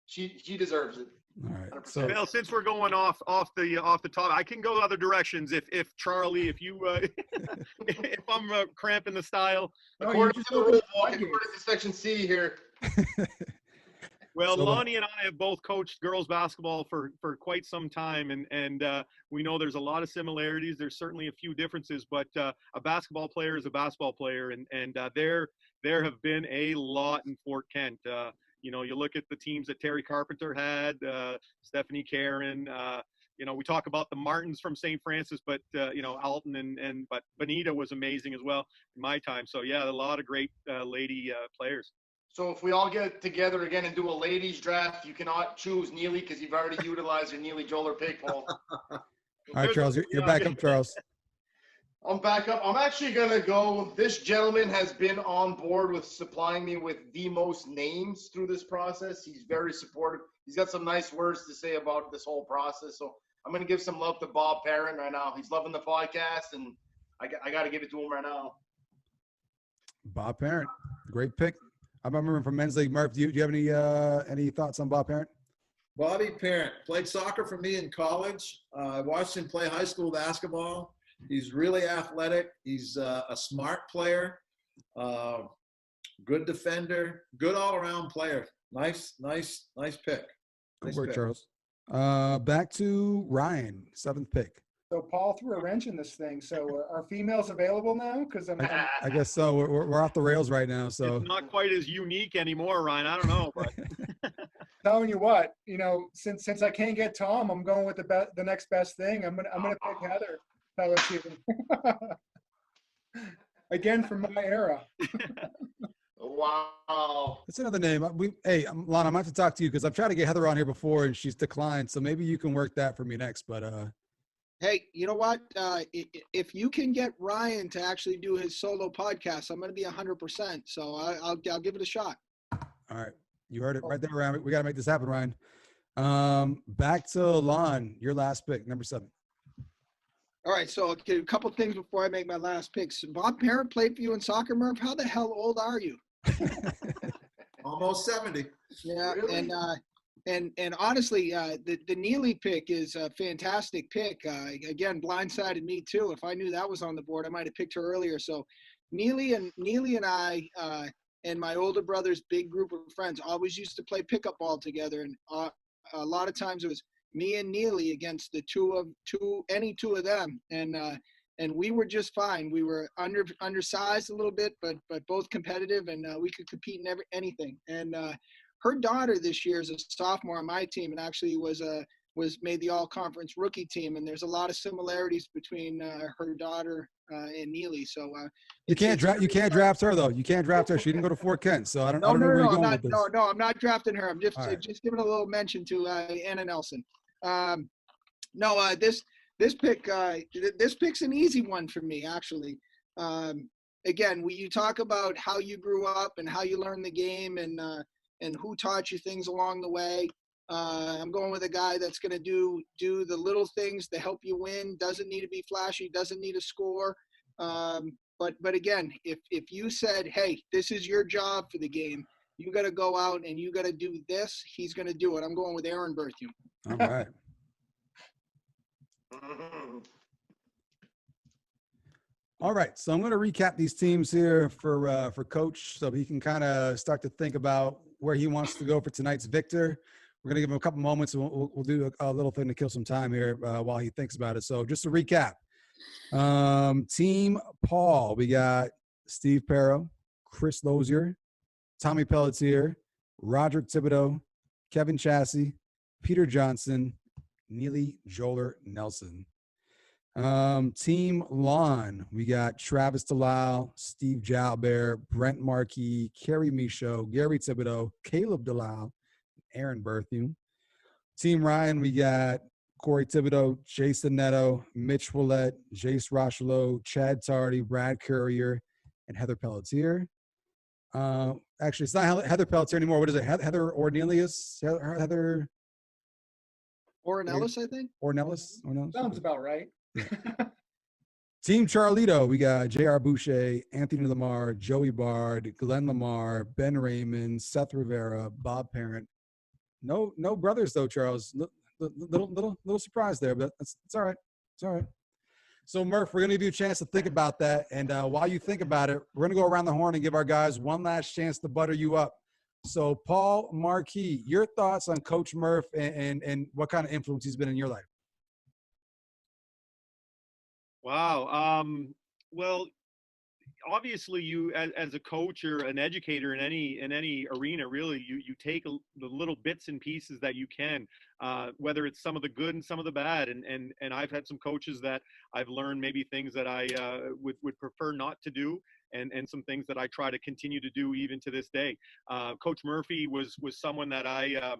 she deserves it. All right. 100%. So Well, since we're going off the top, I can go other directions. If Charlie, if you if I'm cramping the style. According to the rule book, according to Section C here. Well, So, Lonnie and I have both coached girls basketball for quite some time, and we know there's a lot of similarities. There's certainly a few differences, but a basketball player is a basketball player, and there have been a lot in Fort Kent. You know, you look at the teams that Terry Carpenter had, Stephanie Karen. You know, we talk about the Martins from St. Francis, but you know, Alton but Bonita was amazing as well in my time. So yeah, a lot of great lady players. So if we all get together again and do a ladies draft, you cannot choose Neely because you've already utilized your Neely Joler pick, Paul. all right, Charles, you're back up, Charles. I'm back up. I'm actually going to go. This gentleman has been on board with supplying me with the most names through this process. He's very supportive. He's got some nice words to say about this whole process. So I'm going to give some love to Bob Parent right now. He's loving the podcast, and I got to give it to him right now. Bob Parent, great pick. I remember from Men's League. Murph, do you have any thoughts on Bob Parent? Bobby Parent played soccer for me in college. I watched him play high school basketball. He's really athletic. He's a smart player, good defender, good all-around player. Nice pick. Good Nice work, pick. Charles. Back to Ryan, 7th pick. So Paul threw a wrench in this thing. So are females available now? Because I guess so. We're off the rails right now. So It's not quite as unique anymore, Ryan. I don't know, but telling you what, since I can't get Tom, I'm going with the next best thing. I'm gonna pick Heather Pellettier. Again from my era. Wow. that's another name. Hey, Lon, I'm gonna have to talk to you because I've tried to get Heather on here before and she's declined. So maybe you can work that for me next. But Hey, you know what? If you can get Ryan to actually do his solo podcast, I'm going to be 100%. So I'll give it a shot. all right, you heard it right there, Ryan. We got to make this happen, Ryan. Back to Lon, your last pick, number 7. All right. So okay, a couple things before I make my last picks. Bob Parent played for you in soccer, Murph. How the hell old are you? Almost 70. Yeah, Really? and honestly, the Neely pick is a fantastic pick. Again, blindsided me too. If I knew that was on the board, I might have picked her earlier. So, Neely and I and my older brother's big group of friends always used to play pickup ball together, and a lot of times it was me and Neely against any two of them, and we were just fine. We were undersized a little bit, but both competitive, and we could compete in anything. And her daughter this year is a sophomore on my team, and actually was made the all-conference rookie team. And there's a lot of similarities between her daughter and Neely. So You can't draft her though. You can't draft her. She didn't go to Fort Kent, so I don't know where you're going with this. No, I'm not drafting her. I'm just All right. just giving a little mention to Anna Nelson. This pick's an easy one for me, actually. Again, you talk about how you grew up and how you learned the game and who taught you things along the way. I'm going with a guy that's going to do the little things to help you win. Doesn't need to be flashy. Doesn't need a score. But again, if you said, hey, this is your job for the game, you got to go out and you got to do this, he's going to do it. I'm going with Laughn Berthiaume. All right. All right, so I'm going to recap these teams here for Coach, so he can kind of start to think about where he wants to go for tonight's victor. We're going to give him a couple moments, and we'll do a little thing to kill some time here while he thinks about it. So just to recap, Team Paul, we got Steve Perro, Chris Lozier, Tommy Pelletier, Roderick Thibodeau, Kevin Chassie, Peter Johnson, Neely Joler Nelson. Team Lawn, we got Travis Delisle, Steve Jalbert, Brent Marquis, Kerry Michaud, Gary Thibodeau, Caleb Delisle, Laughn Berthiaume. Team Ryan, we got Corey Thibodeau, Jason Neto, Mitch Willett, Jace Rochelot, Chad Tardy, Brad Courier, and Heather Pelletier. Actually, it's not Heather Pelletier anymore. What is it? Heather Ornelius? Heather Ornelas, I think. Ornelas? Sounds about right. Team Charlito, we got J.R. Boucher, Anthony Lamar, Joey Bard, Glenn Lamar, Ben Raymond, Seth Rivera, Bob Parent. No brothers though, Charles. Little surprise there, but it's all right. It's all right. So Murph, we're gonna give you a chance to think about that, and while you think about it, we're gonna go around the horn and give our guys one last chance to butter you up. So Paul Marquis, your thoughts on Coach Murph and what kind of influence he's been in your life? wow. Well, obviously you as a coach or an educator in any arena, really, you take the little bits and pieces that you can, whether it's some of the good and some of the bad, and I've had some coaches that I've learned maybe things that I would prefer not to do, and some things that I try to continue to do even to this day. Coach Murphy was someone that I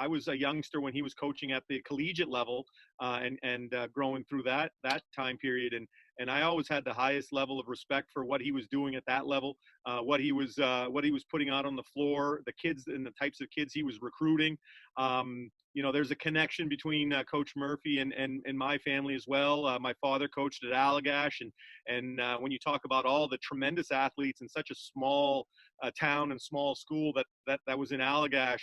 was a youngster when he was coaching at the collegiate level, and growing through that time period, and I always had the highest level of respect for what he was doing at that level, what he was putting out on the floor, the kids and the types of kids he was recruiting. There's a connection between Coach Murphy and my family as well. My father coached at Allagash, and when you talk about all the tremendous athletes in such a small town and small school that was in Allagash,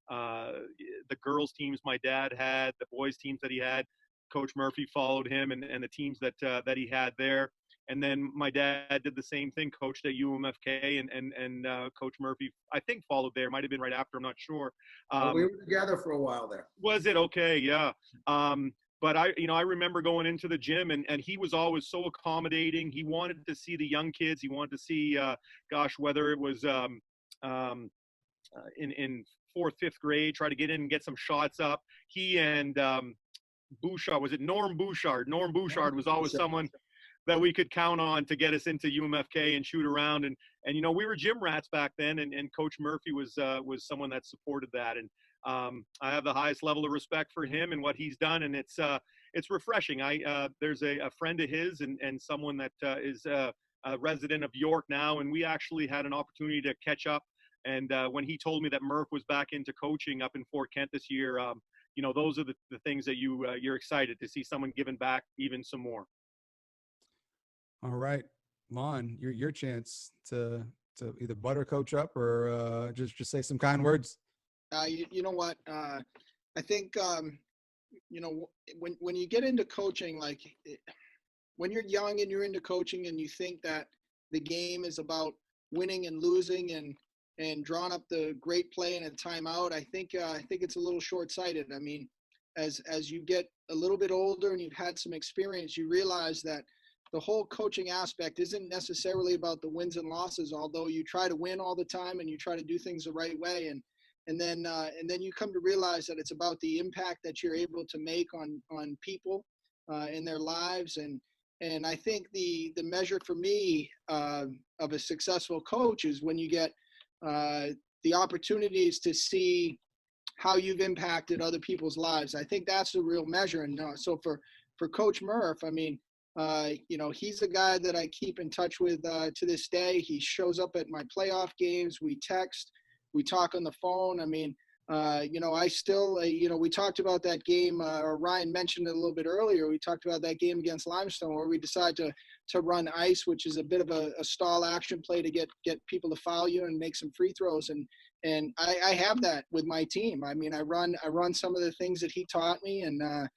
the girls teams my dad had, the boys teams that he had, Coach Murphy followed him and the teams that he had there. And then my dad did the same thing, coached at UMFK, and Coach Murphy, I think, followed there. Might have been right after, I'm not sure. Well, we were together for a while there. Was it? Okay, yeah. But I remember going into the gym, and he was always so accommodating. He wanted to see the young kids. He wanted to see, whether it was in fourth, fifth grade, try to get in and get some shots up. He and Bouchard, was it Norm Bouchard? Norm Bouchard was always someone that we could count on to get us into UMFK and shoot around. And we were gym rats back then, and Coach Murphy was someone that supported that. And I have the highest level of respect for him and what he's done, and it's refreshing. There's a friend of his and someone that is a resident of York now, and we actually had an opportunity to catch up. And when he told me that Murph was back into coaching up in Fort Kent this year, those are the things that you're excited to see someone giving back even some more. All right, Laughn, your chance to either butter coach up or just say some kind words. You know what? I think when you get into coaching, like when you're young and you're into coaching and you think that the game is about winning and losing and drawing up the great play in a timeout, I think it's a little short-sighted. I mean, as you get a little bit older and you've had some experience, you realize that the whole coaching aspect isn't necessarily about the wins and losses, although you try to win all the time and you try to do things the right way. And then you come to realize that it's about the impact that you're able to make on people in their lives. And I think the measure for me of a successful coach is when you get the opportunities to see how you've impacted other people's lives. I think that's the real measure. And so for Coach Murph, I mean, he's a guy that I keep in touch with to this day. He shows up at my playoff games. We text, we talk on the phone. I mean, I still, we talked about that game, or Ryan mentioned it a little bit earlier. We talked about that game against Limestone where we decided to run ice, which is a bit of a stall action play to get people to foul you and make some free throws. And I have that with my team. I mean, I run some of the things that he taught me, and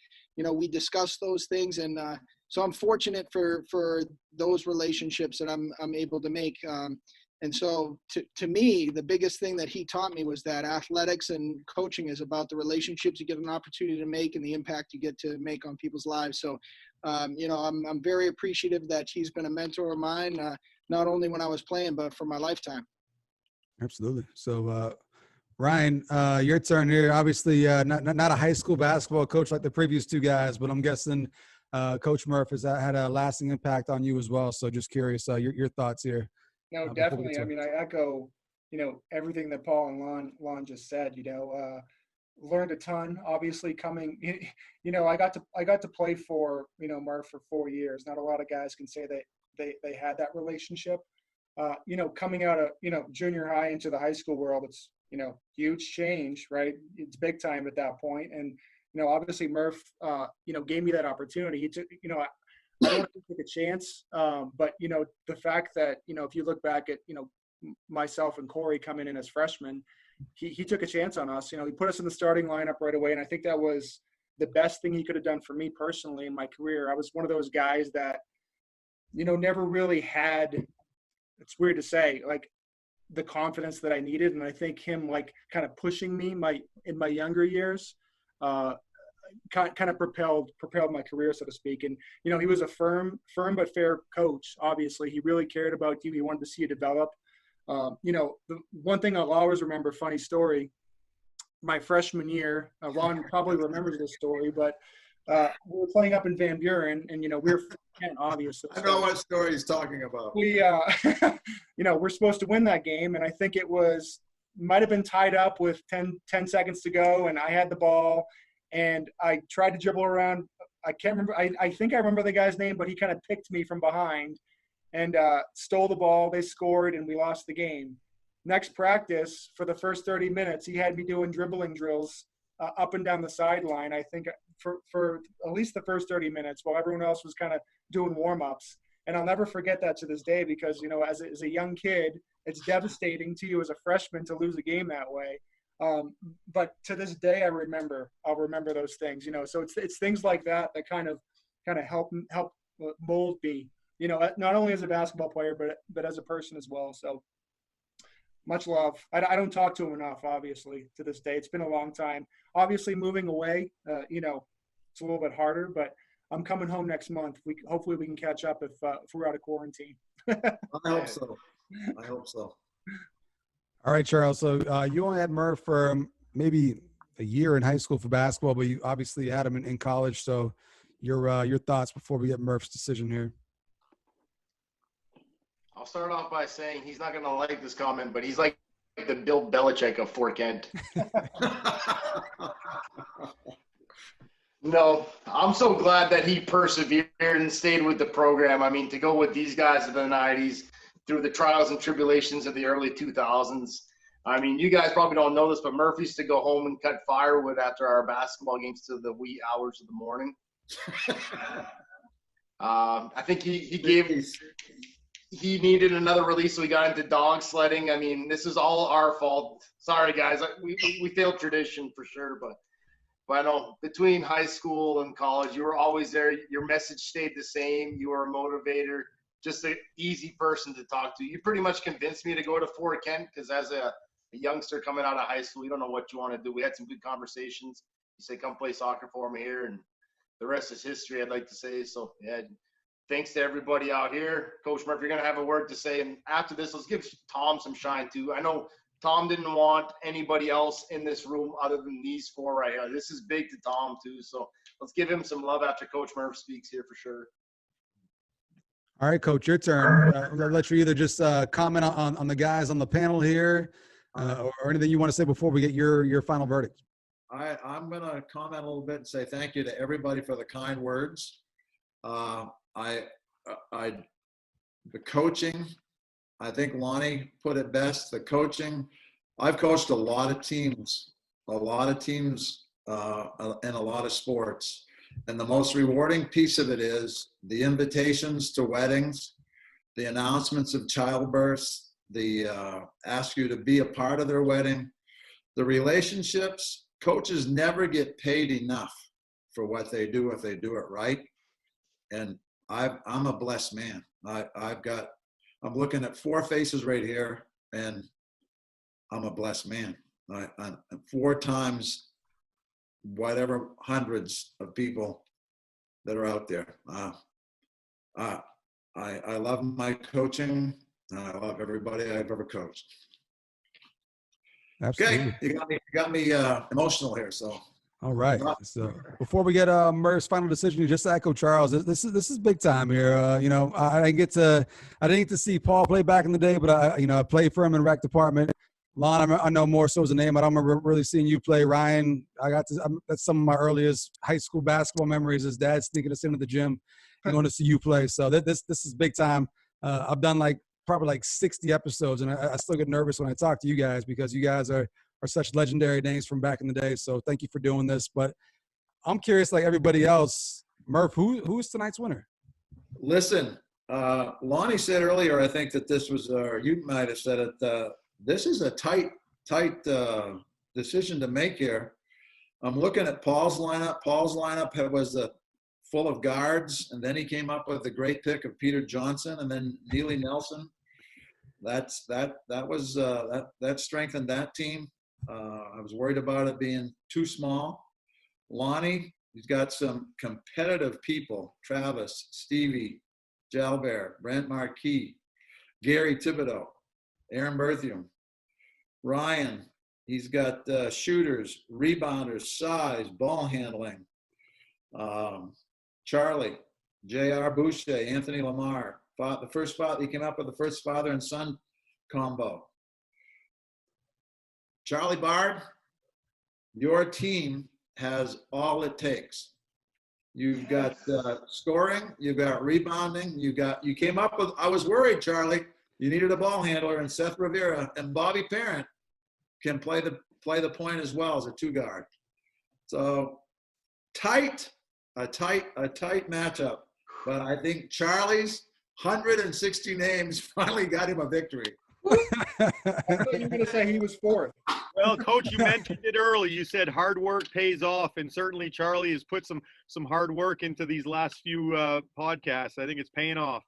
we discuss those things. And so I'm fortunate for those relationships that I'm able to make. And so to me, the biggest thing that he taught me was that athletics and coaching is about the relationships you get an opportunity to make and the impact you get to make on people's lives. So, I'm very appreciative that he's been a mentor of mine, not only when I was playing, but for my lifetime. Absolutely. So, Ryan, your turn here. Obviously, not a high school basketball coach like the previous two guys, but I'm guessing Coach Murph has had a lasting impact on you as well. So just curious, your thoughts here. No, definitely. I mean, I echo, everything that Paul and Laughn just said. Learned a ton. Obviously, coming, I got to play for Murph for 4 years. Not a lot of guys can say that they had that relationship. Coming out of junior high into the high school world, it's huge change, right? It's big time at that point, and obviously Murph, gave me that opportunity. He took, I don't want to take a chance, but the fact that if you look back at myself and Corey coming in as freshmen, he took a chance on us. He put us in the starting lineup right away, and I think that was the best thing he could have done for me personally in my career. I was one of those guys that never really had. It's weird to say, like, the confidence that I needed, and I think him kind of pushing me in my younger years. Kind of propelled my career, so to speak. And he was a firm but fair coach. Obviously, he really cared about you. He wanted to see you develop. The one thing I'll always remember, funny story, my freshman year, Laughn probably remembers this story, but we were playing up in Van Buren, and we were obviously. I know what story he's talking about. We we're supposed to win that game, and I think it might have been tied up with 10 seconds to go, and I had the ball. And I tried to dribble around. I can't remember. I think I remember the guy's name, but he kind of picked me from behind and stole the ball. They scored, and we lost the game. Next practice, for the first 30 minutes, he had me doing dribbling drills up and down the sideline, I think, for at least the first 30 minutes while everyone else was kind of doing warm-ups. And I'll never forget that to this day because, as a young kid, it's devastating to you as a freshman to lose a game that way. But to this day, I'll remember those things, so it's things like that kind of help mold me not only as a basketball player, but as a person as well. So much love. I don't talk to him enough, obviously, to this day. It's been a long time. Obviously, moving away, it's a little bit harder, but I'm coming home next month. Hopefully we can catch up if we're out of quarantine. I hope so. I hope so. All right, Charles. So you only had Murph for maybe a year in high school for basketball, but you obviously had him in college. So your thoughts before we get Murph's decision here. I'll start off by saying he's not going to like this comment, but he's like the Bill Belichick of Fort Kent. No, I'm so glad that he persevered and stayed with the program. I mean, to go with these guys in the 90s through the trials and tribulations of the early 2000s. I mean, you guys probably don't know this, but Murphy used to go home and cut firewood after our basketball games to the wee hours of the morning. I think he needed another release, so we got into dog sledding. I mean, this is all our fault. Sorry, guys. We failed tradition for sure, but I know between high school and college, you were always there. Your message stayed the same. You were a motivator, just an easy person to talk to. You pretty much convinced me to go to Fort Kent because as a youngster coming out of high school, you don't know what you want to do. We had some good conversations. You say, come play soccer for me here, and the rest is history, I'd like to say. So, yeah, thanks to everybody out here. Coach Murphy, you're going to have a word to say. And after this, let's give Tom some shine, too. I know Tom didn't want anybody else in this room other than these four right here. This is big to Tom, too. So let's give him some love after Coach Murphy speaks here for sure. All right, Coach, your turn. I'll let you either just comment on the guys on the panel here or anything you want to say before we get your final verdict. I'm going to comment a little bit and say thank you to everybody for the kind words. The coaching, I think Lonnie put it best. The coaching, I've coached a lot of teams in a lot of sports. And the most rewarding piece of it is the invitations to weddings, the announcements of childbirths, the ask you to be a part of their wedding, the relationships. Coaches never get paid enough for what they do if they do it right. And I'm a blessed man. I'm looking at four faces right here, and I'm a blessed man. I'm 4 times whatever hundreds of people that are out there. I love my coaching, and I love everybody I've ever coached. Absolutely. Okay, you got me emotional here. So. All right. So before we get Murph's final decision, just to echo Charles, this is big time here. I didn't get to see Paul play back in the day, but I played for him in rec department. Lon, I know more so as a name. I don't remember really seeing you play. Ryan, that's some of my earliest high school basketball memories. His dad sneaking us into the gym and going to see you play. So this is big time. I've done probably 60 episodes, and I still get nervous when I talk to you guys because you guys are such legendary names from back in the day. So thank you for doing this. But I'm curious, like everybody else, Murph, who's tonight's winner? Listen, Lonnie said earlier, I think that this was, or you might have said it, this is a tight decision to make here. I'm looking at Paul's lineup. Paul's lineup was full of guards, and then he came up with the great pick of Peter Johnson and then Neely Nelson. That strengthened that team. I was worried about it being too small. Lonnie, he's got some competitive people. Travis, Stevie, Jalbert, Brent Marquis, Gary Thibodeau, Aaron Berthiaume. Ryan, he's got shooters, rebounders, size, ball handling. Charlie, J.R. Boucher, Anthony Lamar. The first spot, he came up with the first father and son combo. Charlie Bard, your team has all it takes. You've got scoring, you've got rebounding, you came up with, I was worried, Charlie, you needed a ball handler, and Seth Rivera and Bobby Parent can play the point as well as a 2-guard. So a tight matchup. But I think Charlie's 160 names finally got him a victory. I thought you were going to say he was 4th. Well, Coach, you mentioned it early. You said hard work pays off, and certainly Charlie has put some hard work into these last few podcasts. I think it's paying off.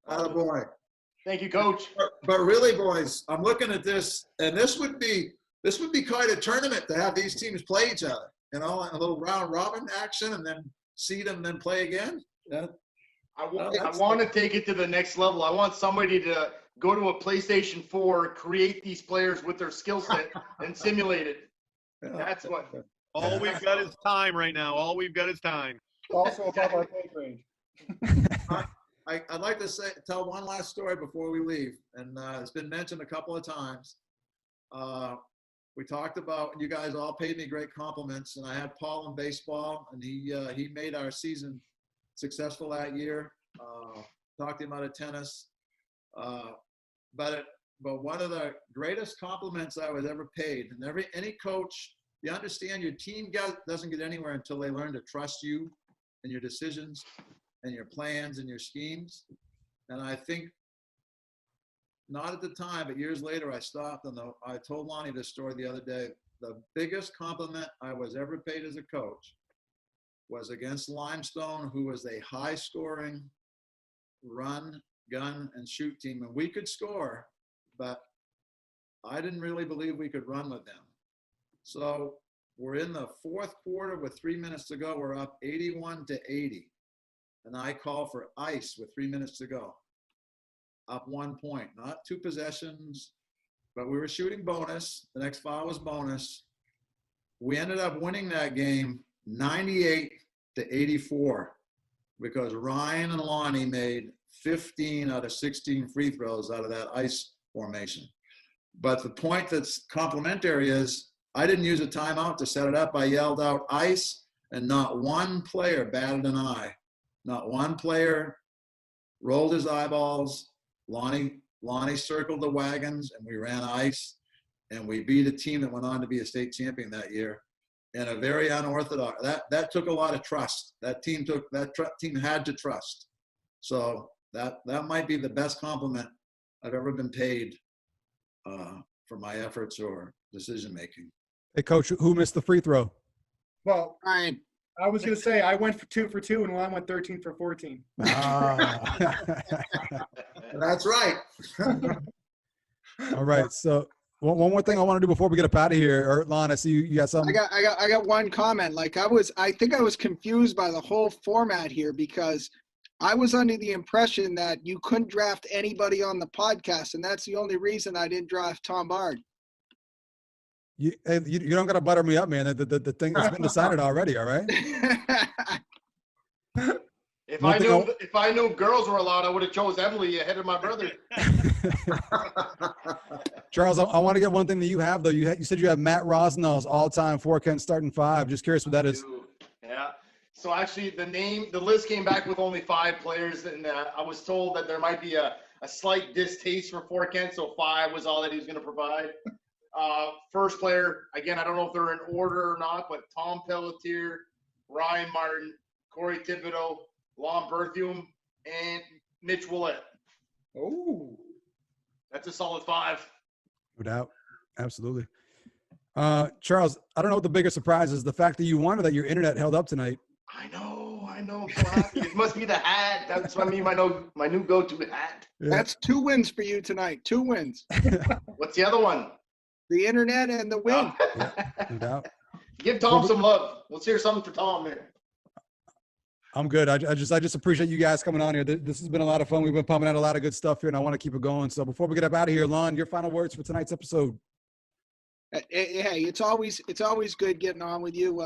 Attaboy. Thank you, Coach. But really, boys, I'm looking at this, and this would be quite a tournament to have these teams play each other. You know, a little round robin action, and then seed them, and then play again. Yeah. I want to take it to the next level. I want somebody to go to a PlayStation 4, create these players with their skill set, and simulate it. That's what. All we've got is time right now. All we've got is time. Also above our pay grade. I'd like to tell one last story before we leave, and it's been mentioned a couple of times. We talked about, you guys all paid me great compliments, and I had Paul in baseball, and he made our season successful that year. Talked to him out of tennis, but one of the greatest compliments I was ever paid, and any coach, you understand your team doesn't get anywhere until they learn to trust you and your decisions and your plans and your schemes. And I think, not at the time, but years later, I stopped and I told Lonnie this story the other day. The biggest compliment I was ever paid as a coach was against Limestone, who was a high-scoring run, gun, and shoot team. And we could score, but I didn't really believe we could run with them. So we're in the fourth quarter with 3 minutes to go. We're up 81-80. And I call for ice with 3 minutes to go. Up 1 point, not 2 possessions, but we were shooting bonus. The next foul was bonus. We ended up winning that game 98-84 because Ryan and Lonnie made 15 out of 16 free throws out of that ice formation. But the point that's complimentary is I didn't use a timeout to set it up. I yelled out ice, and not one player batted an eye. Not one player rolled his eyeballs. Lonnie circled the wagons, and we ran ice, and we beat a team that went on to be a state champion that year. And a very unorthodox. That took a lot of trust. That team had to trust. So that might be the best compliment I've ever been paid for my efforts or decision making. Hey, Coach, who missed the free throw? Well, Ryan. I was going to say I went for 2 for 2, and Lon went 13 for 14. Ah. That's right. All right. So one more thing I want to do before we get up out of here. Or Lon, I see you got something. I got one comment. Like I think I was confused by the whole format here because I was under the impression that you couldn't draft anybody on the podcast, and that's the only reason I didn't draft Tom Bard. You don't got to butter me up, man. The thing has been decided already. All right. If I knew girls were allowed, I would have chose Emily ahead of my brother. Charles, I want to get one thing that you have though. You said you have Matt Rosnell's all-time Kent starting 5. Just curious what that is. Yeah. So actually, the list came back with only 5 players, and I was told that there might be a slight distaste for Kent, so 5 was all that he was going to provide. First player, again, I don't know if they're in order or not, but Tom Pelletier, Ryan Martin, Corey Thibodeau, Laughn Berthiaume, and Mitch Willett. Oh, that's a solid 5. No doubt. Absolutely. Charles, I don't know what the bigger surprise is, the fact that you won or that your internet held up tonight. I know. I'm so happy. It must be the hat. That's what I mean, my new go-to hat. Yeah. That's 2 wins for you tonight. 2 wins. What's the other one? The internet and the win. Yeah, no doubt. Give Tom some love. Let's hear something for Tom here. I'm good. I just appreciate you guys coming on here. This has been a lot of fun. We've been pumping out a lot of good stuff here, and I want to keep it going. So before we get up out of here, Lon, your final words for tonight's episode. Hey, it's always good getting on with you.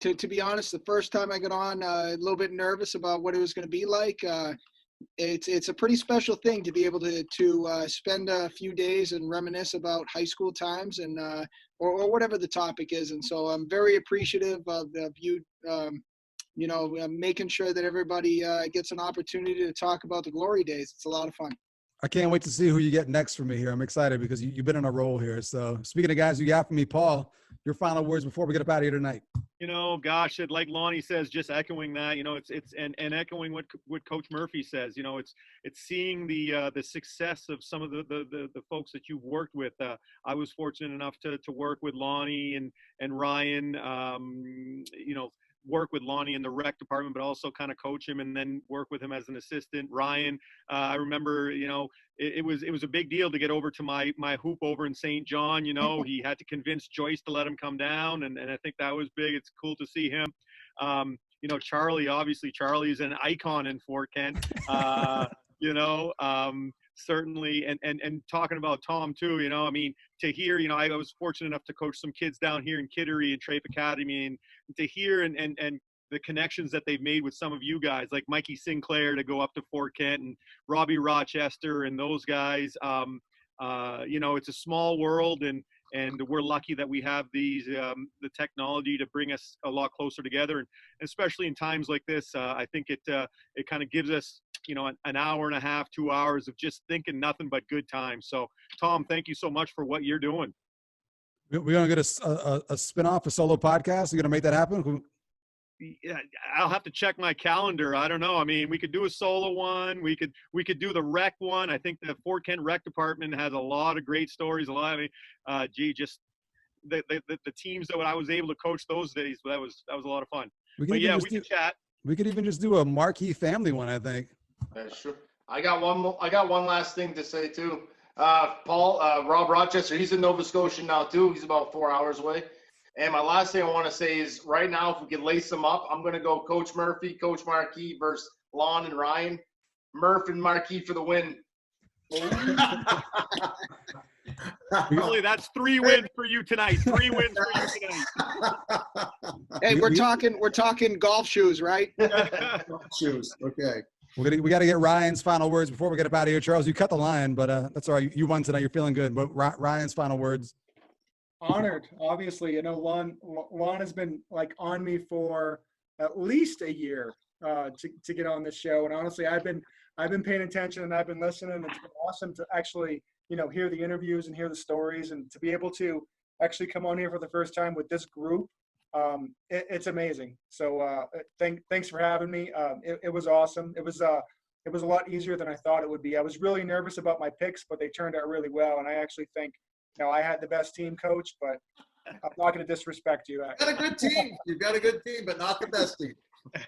To be honest, the first time I got on, a little bit nervous about what it was going to be like. It's a pretty special thing to be able to spend a few days and reminisce about high school times and or whatever the topic is. And so I'm very appreciative of you, making sure that everybody gets an opportunity to talk about the glory days. It's a lot of fun. I can't wait to see who you get next for me here. I'm excited because you've been on a roll here. So speaking of guys you got for me, Paul, your final words before we get up out of here tonight. Gosh, like Lonnie says, just echoing that, it's echoing what Coach Murphy says. It's seeing the success of some of the folks that you've worked with. I was fortunate enough to work with Lonnie and Ryan. work with Lonnie in the rec department, but also kind of coach him and then work with him as an assistant. Ryan, I remember, it was a big deal to get over to my hoop over in St. John. He had to convince Joyce to let him come down, and I think that was big. It's cool to see him. Charlie, obviously Charlie is an icon in Fort Kent. Certainly, and talking about Tom too, to hear, I was fortunate enough to coach some kids down here in Kittery and Trape Academy, and to hear and the connections that they've made with some of you guys, like Mikey Sinclair to go up to Fort Kent, and Robbie Rochester and those guys. It's a small world, and we're lucky that we have the technology to bring us a lot closer together, and especially in times like this, I think it kind of gives us an hour and a half, 2 hours of just thinking nothing but good times. So Tom, thank you so much for what you're doing. We're gonna get a spin-off, a solo podcast. You're gonna make that happen? Yeah, I'll have to check my calendar. I don't know. I mean, we could do a solo one. We could do the rec one. I think the Fort Kent rec department has a lot of great stories. Just the teams that I was able to coach those days. That was a lot of fun. We can chat. We could even just do a Marquis family one, I think. Sure. I got one last thing to say too. Rob Rochester, he's in Nova Scotia now too. He's about 4 hours away. And my last thing I want to say is right now, if we could lace them up, I'm going to go Coach Murphy, Coach Marquis versus Laughn and Ryan. Murph and Marquis for the win. Really, that's 3 wins for you tonight. 3 wins for you tonight. Hey, we're talking golf shoes, right? Golf shoes. Okay. We got to get Ryan's final words before we get up out of here. Charles, you cut the line, but that's all right. You won tonight. You're feeling good. But Ryan's final words. Honored, obviously. Lon has been on me for at least a year to get on this show, and honestly, I've been paying attention and I've been listening. It's been awesome to actually hear the interviews and hear the stories, and to be able to actually come on here for the first time with this group. It's amazing. So thanks for having me. It was awesome. It was a lot easier than I thought it would be. I was really nervous about my picks, but they turned out really well, and I actually think. I had the best team, Coach, but I'm not going to disrespect you. You've got a good team. You've got a good team, but not the best team.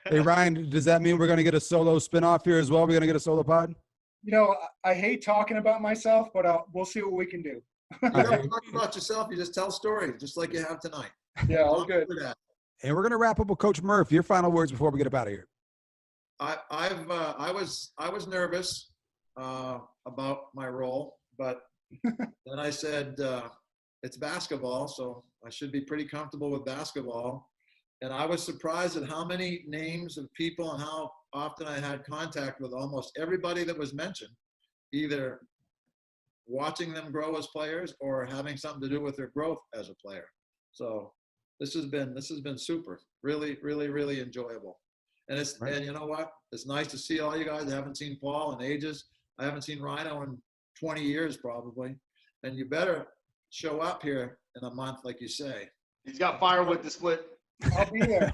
Hey, Ryan, does that mean we're going to get a solo spinoff here as well? We're going to get a solo pod? I hate talking about myself, but we'll see what we can do. You don't talk about yourself. You just tell stories, just like you have tonight. Yeah, all good. And we're going to wrap up with Coach Murph. Your final words before we get up out of here. I was nervous about my role, but then I said, it's basketball, so I should be pretty comfortable with basketball. And I was surprised at how many names of people and how often I had contact with almost everybody that was mentioned, either watching them grow as players or having something to do with their growth as a player. So this has been super, really, really, really enjoyable. And and you know what? It's nice to see all you guys. I haven't seen Paul in ages. I haven't seen Rhino in 20 years probably, and you better show up here in a month, like you say. He's got firewood to split. I'll be there.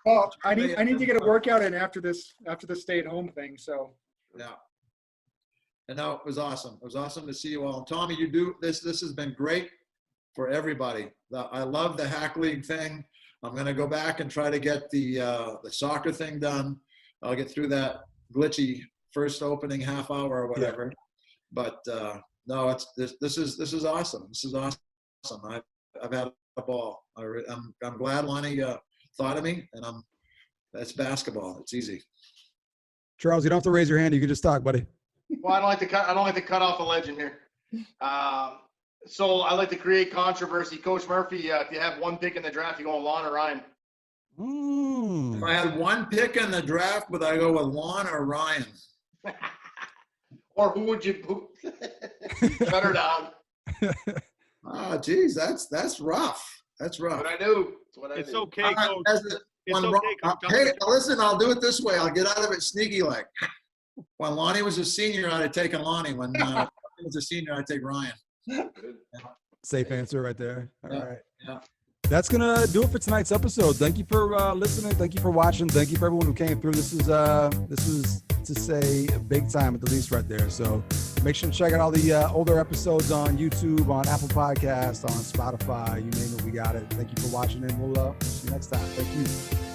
Well, I need to get a workout in after this stay-at-home thing. So yeah, and no, it was awesome. It was awesome to see you all. And Tommy, you do this. This has been great for everybody. I love the hack league thing. I'm going to go back and try to get the soccer thing done. I'll get through that glitchy first opening half hour or whatever, but no, this is awesome. This is awesome. I've had a ball. I'm glad Lonnie thought of me, and that's basketball. It's easy. Charles, you don't have to raise your hand. You can just talk, buddy. Well, I don't like to cut off a legend here. So I like to create controversy. Coach Murphy, if you have one pick in the draft, you go with Laughn or Ryan? If I had one pick in the draft, would I go with Laughn or Ryan? Or who would you shut her down? Oh, geez, that's rough. That's rough. What I do. It's okay, Coach. It's okay, Coach. Hey, listen, I'll do it this way. I'll get out of it sneaky like. When Lonnie was a senior, I'd have taken Lonnie. When Ryan was a senior, I'd take Ryan. Safe answer right there. All right. Yeah. That's going to do it for tonight's episode. Thank you for listening. Thank you for watching. Thank you for everyone who came through. This was, to say, big time at the least right there. So Make sure to check out all the older episodes on YouTube, on Apple Podcasts, on Spotify. You name it, we got it. Thank you for watching, and we'll see you next time. Thank you.